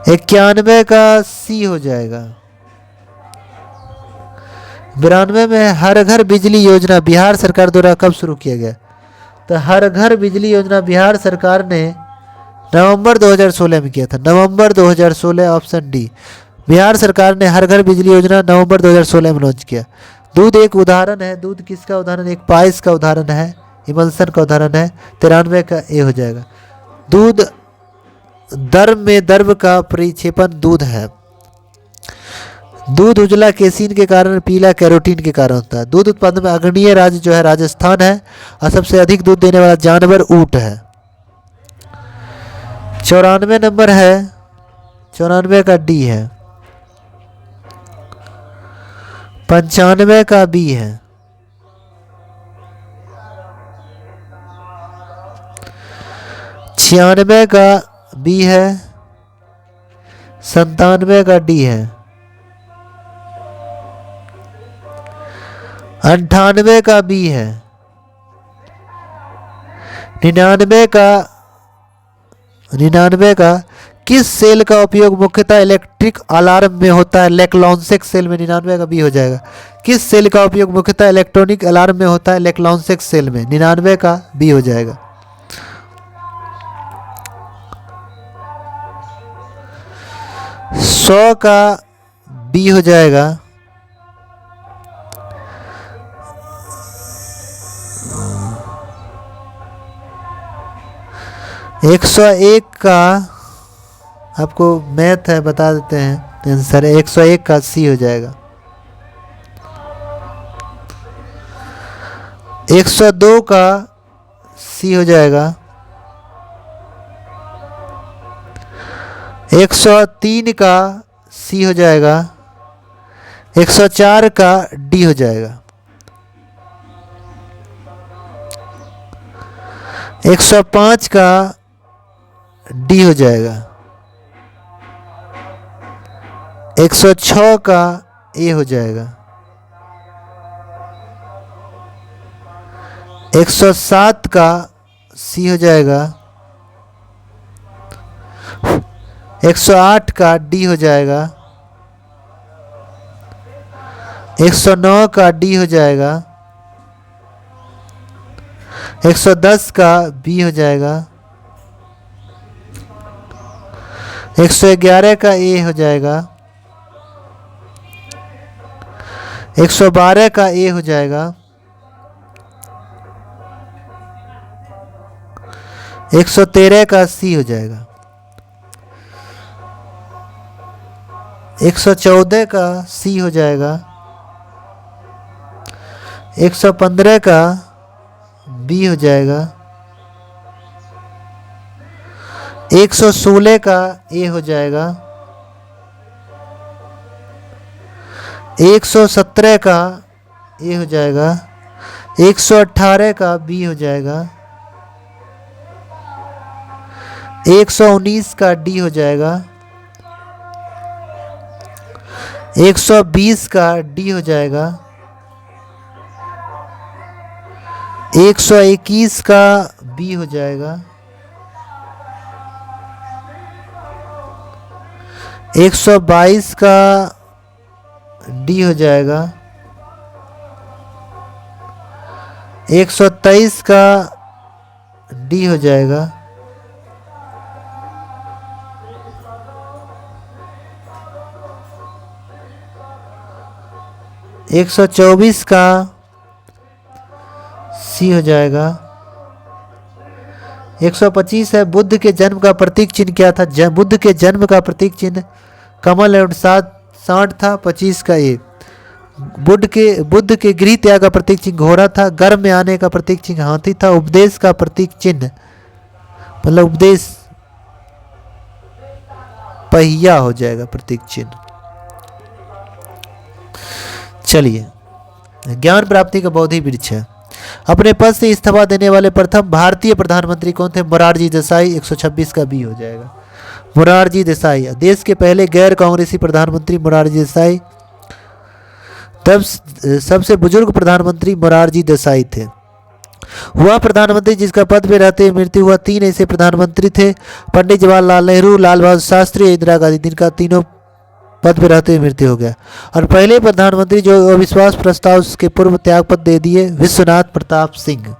91 का सी हो जाएगा। 92 में हर घर बिजली योजना बिहार सरकार द्वारा कब शुरू किया गया? तो हर घर बिजली योजना बिहार सरकार ने नवंबर 2016 में किया था। नवंबर 2016, ऑप्शन डी। बिहार सरकार ने हर घर बिजली योजना नवंबर 2016 में लॉन्च किया। दूध एक उदाहरण है। दूध किसका उदाहरण? एक पाइस का उदाहरण है, इमल्सन का उदाहरण है। 93 का ए हो जाएगा। दूध दर्भ में दर्भ का परिक्षेपण दूध है। दूध उजला केसीन के कारण, पीला कैरोटीन के कारण होता है। दूध उत्पादन में अग्रणीय राज्य जो है राजस्थान है, और सबसे अधिक दूध देने वाला जानवर ऊंट है। 94 नंबर है, 94 का डी है। 95 का बी है। 96 का बी है। 97 का डी है। 98 का बी है। 99 का किस सेल का उपयोग मुख्यतः इलेक्ट्रिक अलार्म में होता है? लेक्लॉन्सेक सेल में। 99 का बी हो जाएगा। किस सेल का उपयोग मुख्यतः इलेक्ट्रॉनिक अलार्म में होता है? लेक्लॉन्सेक सेल में। 99 का बी हो जाएगा। 100 का बी हो जाएगा। 101 का आपको मैथ है, बता देते हैं आंसर। 101 का सी हो जाएगा। 102 का सी हो जाएगा। 103 का सी हो जाएगा। 104 का डी हो जाएगा। 105 का डी हो जाएगा। 106 का ए हो जाएगा। 107 का सी हो जाएगा। 108 का डी हो जाएगा। 109 का डी हो जाएगा। 110 का बी हो जाएगा। 111 का ए हो जाएगा। 112 का ए हो जाएगा। 113 का सी हो जाएगा। 114 का सी हो जाएगा। 115 का बी हो जाएगा। 116 का ए हो जाएगा। 117 का ए हो जाएगा। 118 का बी हो जाएगा। 119 का डी हो जाएगा। 120 का डी हो जाएगा। 121 का बी हो जाएगा। 122 का डी हो जाएगा। 123 का डी हो जाएगा। 124 का सी हो जाएगा। 125 है बुद्ध के जन्म का प्रतीक चिन्ह क्या था? बुद्ध के जन्म का प्रतीक चिन्ह कमल एवं 60 था। 25 का ए। बुद्ध के गृह त्याग का प्रतीक चिन्ह घोड़ा था। गर्भ में आने का प्रतीक चिन्ह हाथी था। उपदेश का प्रतीक चिन्ह मतलब उपदेश पहिया हो जाएगा प्रतीक चिन्ह। चलिए, ज्ञान प्राप्ति का बौद्धि वृक्ष है। अपने पद से इस्तीफा देने वाले प्रथम भारतीय प्रधानमंत्री कौन थे? मोरारजी देसाई। 126 का बी हो जाएगा। मोरारजी देसाई देश के पहले गैर कांग्रेसी प्रधानमंत्री मोरारजी देसाई। तब सबसे बुजुर्ग प्रधानमंत्री मोरारजी देसाई थे। वह प्रधानमंत्री जिसका पद पे रहते हुए मृत्यु हुआ। 3 ऐसे प्रधानमंत्री थे, पंडित जवाहरलाल नेहरू, लाल बहादुर शास्त्री, इंदिरा गांधी, जिनका तीनों पद पे रहते हुए मृत्यु हो गया। और पहले प्रधानमंत्री जो अविश्वास प्रस्ताव के पूर्व त्यागपत्र दे दिए, विश्वनाथ प्रताप सिंह।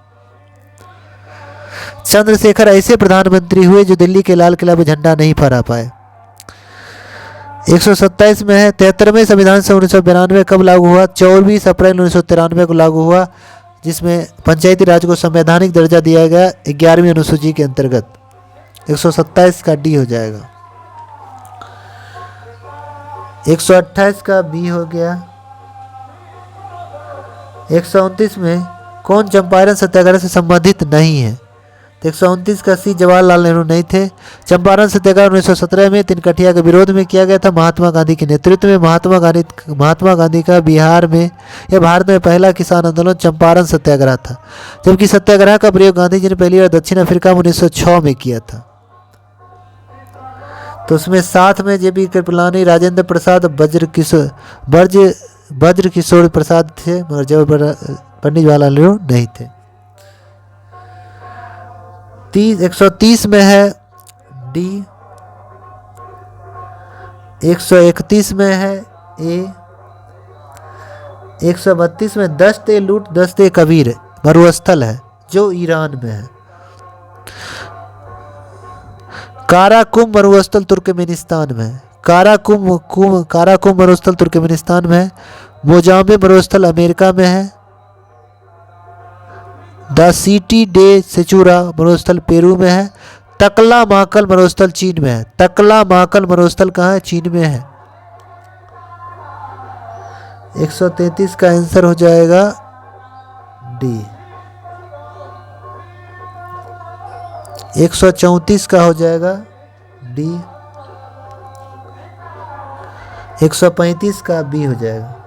चंद्रशेखर ऐसे प्रधानमंत्री हुए जो दिल्ली के लाल किला में झंडा नहीं फहरा पाए। 127 में है 73वें संविधान से 1992 कब लागू हुआ? 24 अप्रैल 1993 को लागू हुआ, जिसमें पंचायती राज को संवैधानिक दर्जा दिया गया 11वीं अनुसूची के अंतर्गत। 127 का डी हो जाएगा। 128 का बी हो गया। 129 में कौन चंपारण सत्याग्रह से संबंधित नहीं है? तो 129 का सी जवाहरलाल नेहरू नहीं थे। चंपारण सत्याग्रह 1917 में तिनकठिया के विरोध में किया गया था, महात्मा गांधी के नेतृत्व में। महात्मा गांधी का बिहार में या भारत में पहला किसान आंदोलन चंपारण सत्याग्रह था, जबकि सत्याग्रह का प्रयोग गांधी जी ने पहली बार दक्षिण अफ्रीका में 1906 में किया था। तो उसमें साथ में जेबी कृपलानी, राजेंद्र प्रसाद, ब्रज किशोर प्रसाद थे, मगर पंडित जवाहरलाल नेहरू नहीं थे। 130 में है डी। 131 में है ए। 132 में दश्त-ए लूट दश्त-ए कबीर मरुस्थल है जो ईरान में है। काराकुम मरुस्थल तुर्कमेनिस्तान में है। काराकुम मरुस्थल तुर्कमेनिस्तान में है। मोजाम्बे मरुस्थल अमेरिका में है। द सिटी डे सेचुरा मरुस्थल पेरू में है। तकला माकल मरुस्थल चीन में है। तकला माकल मरुस्थल कहाँ है? चीन में है। 133 का आंसर हो जाएगा डी। 134 का हो जाएगा डी, 135 का बी हो जाएगा।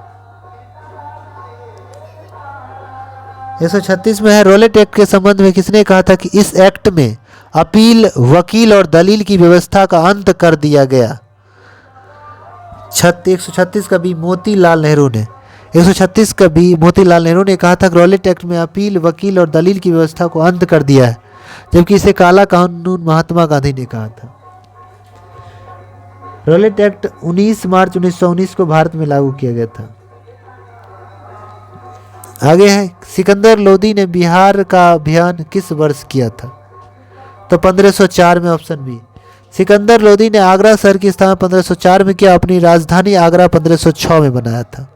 136 में है, रॉलेट एक्ट के संबंध में किसने कहा था कि इस एक्ट में अपील, वकील और दलील की व्यवस्था का अंत कर दिया गया? 136 का बी मोतीलाल नेहरू ने। 136 का बी मोतीलाल नेहरू ने कहा था कि रॉलेट एक्ट में अपील, वकील और दलील की व्यवस्था को अंत कर दिया है, जबकि इसे काला कानून महात्मा गांधी ने कहा था। रॉलेट एक्ट 19 मार्च 1919 को भारत में लागू किया गया था। आगे है, सिकंदर लोदी ने बिहार का अभियान किस वर्ष किया था? तो 1504 में, ऑप्शन बी। सिकंदर लोदी ने आगरा शहर की स्थापना 1504 में किया, अपनी राजधानी आगरा 1506 में बनाया था।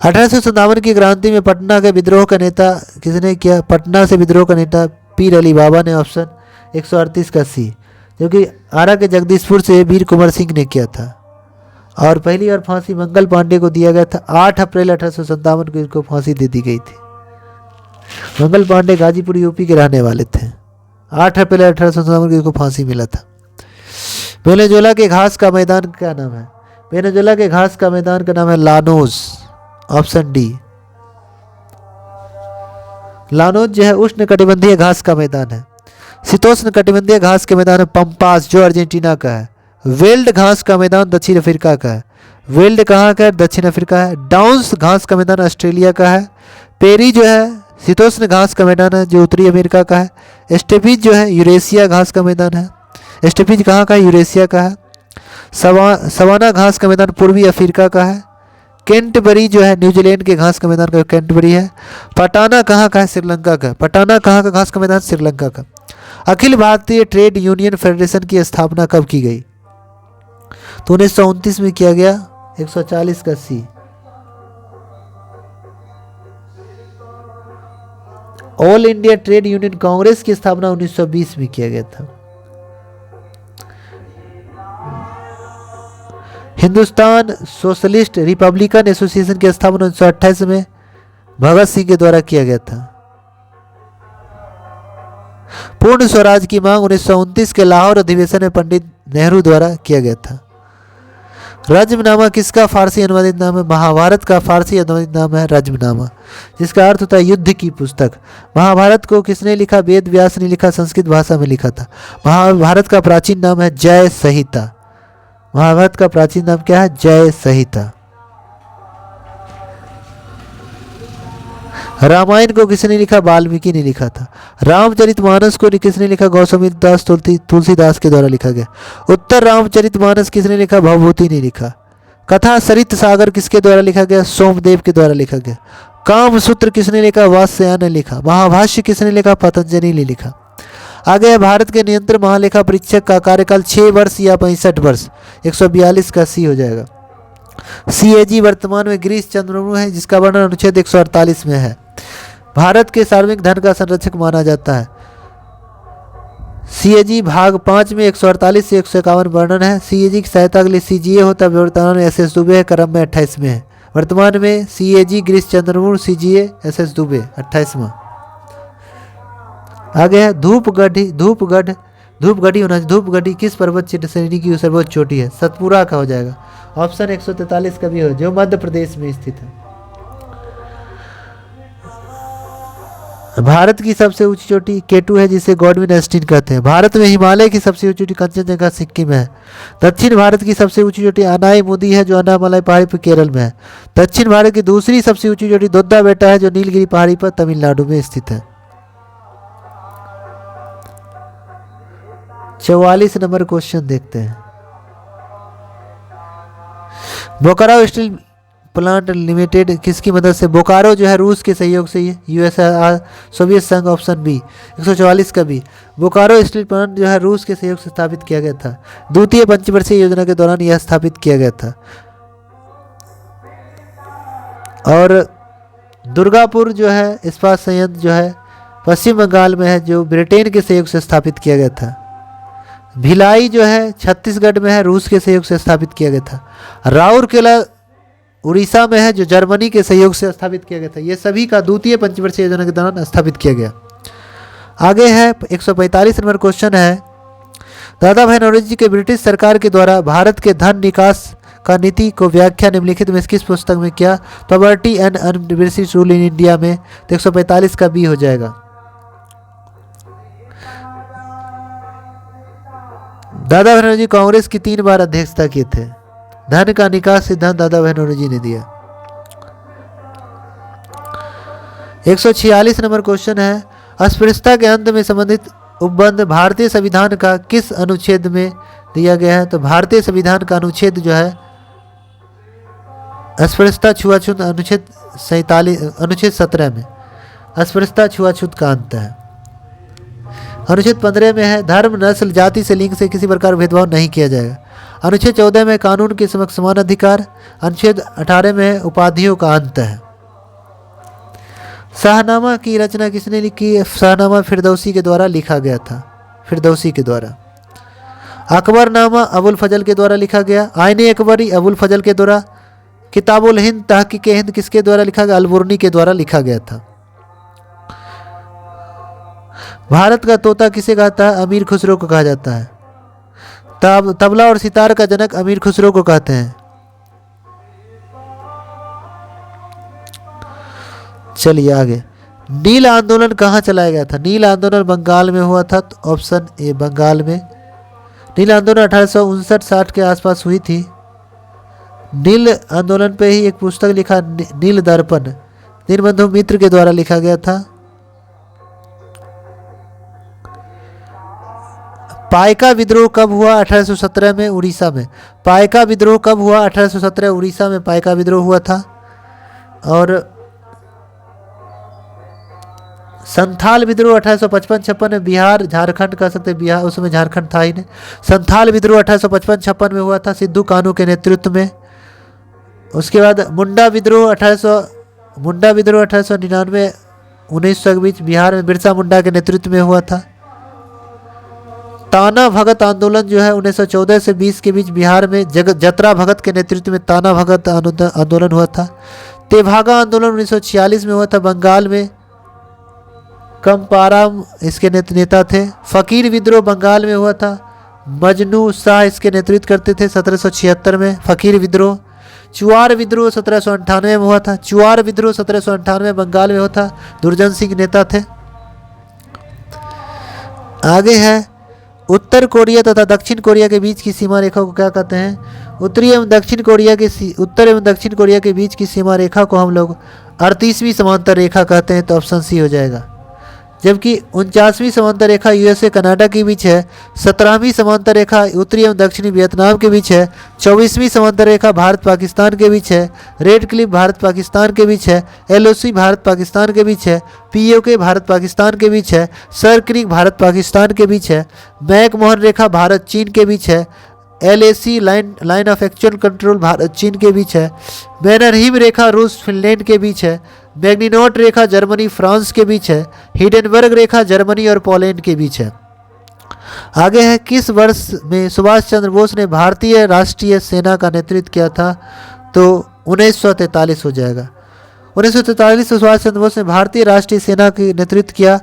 1857 की क्रांति में पटना के विद्रोह का नेता किसने किया? पटना से विद्रोह का नेता पीर अली बाबा ने, ऑप्शन 138 का सी, जो कि आरा के जगदीशपुर से वीर कुंवर सिंह ने किया था। और पहली बार फांसी मंगल पांडे को दिया गया था, 8 अप्रैल 1857 को इसको फांसी दे दी गई थी। मंगल पांडे गाजीपुर यूपी के रहने वाले थे। 8 अप्रैल 1857 को इसको फांसी मिला था। वेनेजुएला के घास का मैदान क्या नाम है? वेनेजुएला के घास का मैदान का नाम है लानोस, ऑप्शन डी। लानोस जो है उष्ण कटिबंधीय घास का मैदान है। शीतोष्ण कटिबंधीय घास के मैदान है पंपास, जो अर्जेंटीना का है। वेल्ड घास का मैदान दक्षिण अफ्रीका का है। वेल्ड कहाँ का है? दक्षिण अफ्रीका है। डाउन्स घास का मैदान ऑस्ट्रेलिया का है। पेरी जो है शीतोष्ण घास का मैदान है, जो उत्तरी अमेरिका का है। स्टेपीज जो है यूरेशिया घास का मैदान है। स्टेपीज कहाँ का है? यूरेशिया का है। सवाना घास का मैदान पूर्वी अफ्रीका का है। कैंटबरी जो है न्यूजीलैंड के घास का मैदान का कैंटबरी है। पटाना कहाँ का है? श्रीलंका का। पटाना कहाँ का घास का मैदान? श्रीलंका का। Akhil Bharatiya trade union federation की स्थापना कब की गई? तो 1929 में किया गया, 140 का C. All India trade union congress की स्थापना 1920 में किया गया था। हिंदुस्तान सोशलिस्ट रिपब्लिकन एसोसिएशन की स्थापना 1928 में भगत सिंह के द्वारा किया गया था। पूर्ण स्वराज की मांग 1929 के लाहौर अधिवेशन में पंडित नेहरू द्वारा किया गया था। रज्मनामा किसका फारसी अनुवादित नाम है? महाभारत का फारसी अनुवादित नाम है रज्मनामा, जिसका अर्थ होता है युद्ध की पुस्तक। महाभारत को किसने लिखा? वेद व्यास ने लिखा, संस्कृत भाषा में लिखा था। महाभारत का प्राचीन नाम है जय संहिता। महाभारत का प्राचीन नाम क्या है? जय संहिता। रामायण को किसने लिखा? वाल्मीकि ने लिखा था। रामचरितमानस को किसने लिखा? गोस्वामी दास तुलसीदास के द्वारा लिखा गया। उत्तर रामचरितमानस किसने लिखा? भवभूति ने लिखा। कथा सरित सागर किसके द्वारा लिखा गया? सोमदेव के द्वारा लिखा गया। कामसूत्र किसने लिखा? वात्स्यायन ने लिखा। महाभाष्य किसने लिखा? पतंजलि ने लिखा। आगे है, भारत के नियंत्रण महालेखा परीक्षक का कार्यकाल 6 वर्ष या 65 वर्ष? 142 का सी हो जाएगा। सीएजी वर्तमान में गिरीश चंद्र मुर्मू है, जिसका वर्णन अनुच्छेद 148 में है। भारत के सार्वजनिक धन का संरक्षक माना जाता है। सीएजी भाग 5 में 148 से 151 वर्णन है। सीएजी की सहायता के लिए सीजीए होता है, वर्तमान में एसएस दुबे है, क्रम में 28 में है। वर्तमान में CAG Girish Chandra Murmu, CGA SS Dubey 28वां। आगे है धूपगढ़ी किस पर्वत श्रेणी की सर्वोच्च चोटी है? सतपुरा का हो जाएगा। ऑप्शन 143 का भी हो, जो मध्य प्रदेश में स्थित है। भारत की सबसे ऊंची चोटी K2 है, जिसे गॉडविन एस्टीन कहते हैं। भारत में हिमालय की सबसे ऊंची चोटी कंचनजंगा सिक्किम है। दक्षिण भारत की सबसे ऊंची चोटी अनाईमुदी है, जो अनामलाई पहाड़ी पर केरल में है। दक्षिण भारत की दूसरी सबसे ऊंची चोटी दोद्दा बेटा है, जो नीलगिरी पहाड़ी पर तमिलनाडु में स्थित है। 44 नंबर क्वेश्चन देखते हैं। बोकारो स्टील प्लांट लिमिटेड किसकी मदद से? बोकारो जो है रूस के सहयोग से यूएसआर सोवियत संघ, ऑप्शन बी। 144 का बी। बोकारो स्टील प्लांट जो है रूस के सहयोग से स्थापित किया गया था। द्वितीय पंचवर्षीय योजना के दौरान यह स्थापित किया गया था। और दुर्गापुर जो है इस्पात संयंत्र जो है पश्चिम बंगाल में है, जो ब्रिटेन के सहयोग से स्थापित किया गया था। भिलाई जो है छत्तीसगढ़ में है, रूस के सहयोग से स्थापित किया गया था। राउरकेला उड़ीसा में है, जो जर्मनी के सहयोग से स्थापित किया गया था। ये सभी का द्वितीय पंचवर्षीय योजना के दौरान स्थापित किया गया। आगे है 145 नंबर क्वेश्चन है, दादा भाई नौरोजी जी के ब्रिटिश सरकार के द्वारा भारत के धन निकास का नीति को व्याख्या निम्नलिखित में किस पुस्तक में किया? पॉवर्टी एंड अनडिवर्सिटी रूल इन इंडिया में। तो 145 का बी हो जाएगा। दादा भाई नौरोजी कांग्रेस की 3 बार अध्यक्षता किए थे। धन का निकास सिद्धांत दादा भाई नौरोजी ने दिया। 146 नंबर क्वेश्चन है, अस्पृश्यता के अंत में संबंधित उपबंध भारतीय संविधान का किस अनुच्छेद में दिया गया है? तो भारतीय संविधान का अनुच्छेद जो है अस्पृश्यता छुआछूत अनुच्छेद 17 में अस्पृश्यता छुआछूत का अंत है। अनुच्छेद 15 में है, धर्म नस्ल जाति से लिंग से किसी प्रकार भेदभाव नहीं किया जाएगा। अनुच्छेद 14 में कानून के समक्ष समान अधिकार। अनुच्छेद 18 में उपाधियों का अंत है। शाहनामा की रचना किसने लिखी? शाहनामा फिरदौसी के द्वारा लिखा गया था, फिरदौसी के द्वारा। अकबरनामा अबुल फजल के द्वारा लिखा गया। आईने अकबरी अबुल फजल के द्वारा। किताबुल हिंद तहकीक हिंद किसके द्वारा लिखा गया? अलबुर्नी के द्वारा लिखा गया था। भारत का तोता किसे कहता है? अमीर खुसरो को कहा जाता है। तबला और सितार का जनक अमीर खुसरो को कहते हैं। चलिए आगे, नील आंदोलन कहाँ चलाया गया था? नील आंदोलन बंगाल में हुआ था। तो ऑप्शन ए बंगाल में। नील आंदोलन 1859-60 के आसपास हुई थी। नील आंदोलन पे ही एक पुस्तक लिखा, नील दर्पण, दीनबंधु मित्र के द्वारा लिखा गया था। पाइका विद्रोह कब हुआ? 1817 में उड़ीसा में। पाइका विद्रोह कब हुआ? 1817 उड़ीसा में पाइका विद्रोह हुआ था। और संथाल विद्रोह 1855-56 में बिहार झारखंड कह सकते हैं, बिहार उसमें झारखंड था ही नहीं। संथाल विद्रोह 1855-56 में हुआ था सिद्धू कानू के नेतृत्व में। उसके बाद मुंडा विद्रोह 1899-1900 के बीच बिहार में बिरसा मुंडा के नेतृत्व में हुआ था। ताना भगत आंदोलन जो है 1914 से 20 के बीच बिहार में जतरा भगत के नेतृत्व में ताना भगत आंदोलन हुआ था। तेभागा आंदोलन 1946 में हुआ था बंगाल में। कम्पाराम इसके नेता थे। फ़कीर विद्रोह बंगाल में हुआ था। मजनू शाह इसके नेतृत्व करते थे 1776 में फ़कीर विद्रोह। चुआर विद्रोह 1798 में हुआ था। चुआर विद्रोह 1798 बंगाल में हुआ था। दुर्जन सिंह नेता थे। आगे है, उत्तर कोरिया तथा दक्षिण कोरिया के बीच की सीमा रेखा को क्या कहते हैं? उत्तर एवं दक्षिण कोरिया के बीच की सीमा रेखा को हम लोग 38वीं समांतर रेखा कहते हैं। तो ऑप्शन सी हो जाएगा। जबकि 49वीं समांतर रेखा यूएसए कनाडा के बीच है। 17वीं समांतर रेखा उत्तरी एवं दक्षिणी वियतनाम के बीच है। 24वीं समांतर रेखा भारत पाकिस्तान के बीच है। रेड क्लिफ भारत पाकिस्तान के बीच है। एलओसी भारत पाकिस्तान के बीच है। पीओके भारत पाकिस्तान के बीच है। सर क्रीक भारत पाकिस्तान के बीच है। मैकमोहन रेखा भारत चीन के बीच है। LAC line of actual control Bharat चीन के बीच है। मैनरहिम रेखा रूस फिनलैंड के बीच है। मैग्नीनॉट रेखा जर्मनी फ्रांस के बीच है। हिडेनबर्ग रेखा जर्मनी और पोलैंड के बीच है। आगे है, किस वर्ष में सुभाष चंद्र बोस ने भारतीय राष्ट्रीय सेना का नेतृत्व किया था? तो 1943 हो जाएगा। 1943 में सुभाष चंद्र बोस ने भारतीय राष्ट्रीय सेना की नेतृत्व किया।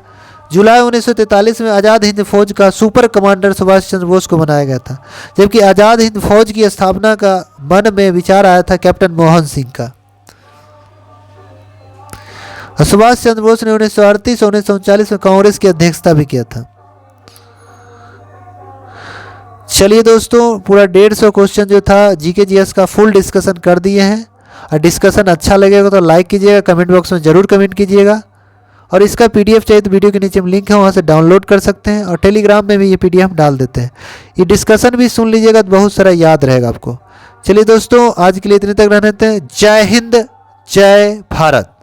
जुलाई 1943 में आज़ाद हिंद फौज का सुपर कमांडर सुभाष चंद्र बोस को बनाया गया था। जबकि आज़ाद हिंद फौज की स्थापना का मन में विचार आया था कैप्टन मोहन सिंह का। सुभाष चंद्र बोस ने 1938 और 1939 में कांग्रेस की अध्यक्षता भी किया था। चलिए दोस्तों, पूरा 150 क्वेश्चन जो था जीके जीएस का फुल डिस्कशन कर दिए हैं। और डिस्कशन अच्छा लगेगा तो लाइक कीजिएगा, कमेंट बॉक्स में ज़रूर कमेंट कीजिएगा। और इसका पीडीएफ चाहिए तो वीडियो के नीचे में लिंक है, वहाँ से डाउनलोड कर सकते हैं। और टेलीग्राम में भी ये पीडीएफ डाल देते हैं। ये डिस्कशन भी सुन लीजिएगा तो बहुत सारा याद रहेगा आपको। चलिए दोस्तों, आज के लिए इतने तक रहने देते हैं। जय हिंद, जय भारत।